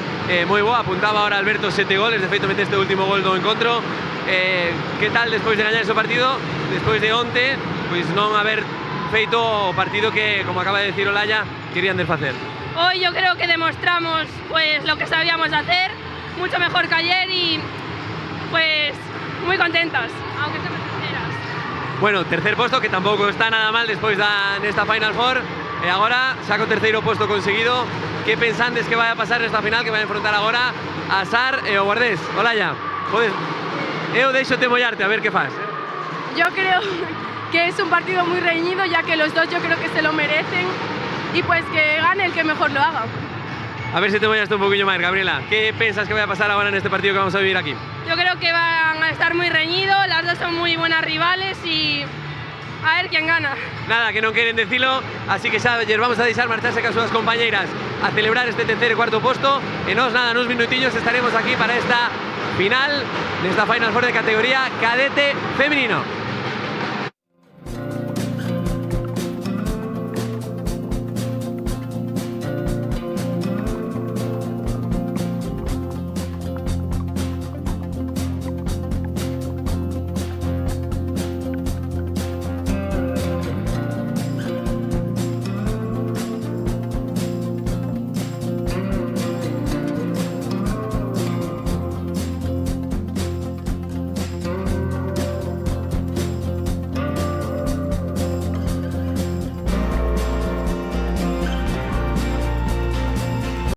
moi boa. Apuntaba ahora Alberto 7 goles, de feito meteste o último gol do encontro. Que tal despois de gañar ese partido, despois de onte, pois non haber feito o partido que, como acaba de decir Olalla, querían desfacer? Hoy yo creo que demostramos pues lo que sabíamos hacer, mucho mejor que ayer y pues muy contentas, aunque somos terceras. Bueno, tercer posto que tampouco está nada mal despois nesta Final Four. E agora, xa co terceiro posto conseguido, que pensandes que vai a pasar nesta final, que vai a enfrontar agora a SAR e o Guardés? Olalla, podes... Eu deixote mollarte, a ver que faz. Yo creo que es un partido muy reñido, ya que los dos yo creo que se lo merecen y pues que gane el que mejor lo haga. A ver si te mollaste un poquillo máis, Gabriela. Que pensas que vai a pasar agora neste partido que vamos a vivir aquí? Yo creo que van a estar muy reñidos, las dos son muy buenas rivales y A ver quién gana. Nada, que non queren decilo, así que xa, vamos a deixar marcharse con as súas compañeiras a celebrar este terceiro e cuarto posto, e nos nada, nos minutillos estaremos aquí para esta final, nesta Final Four de categoría cadete femenino.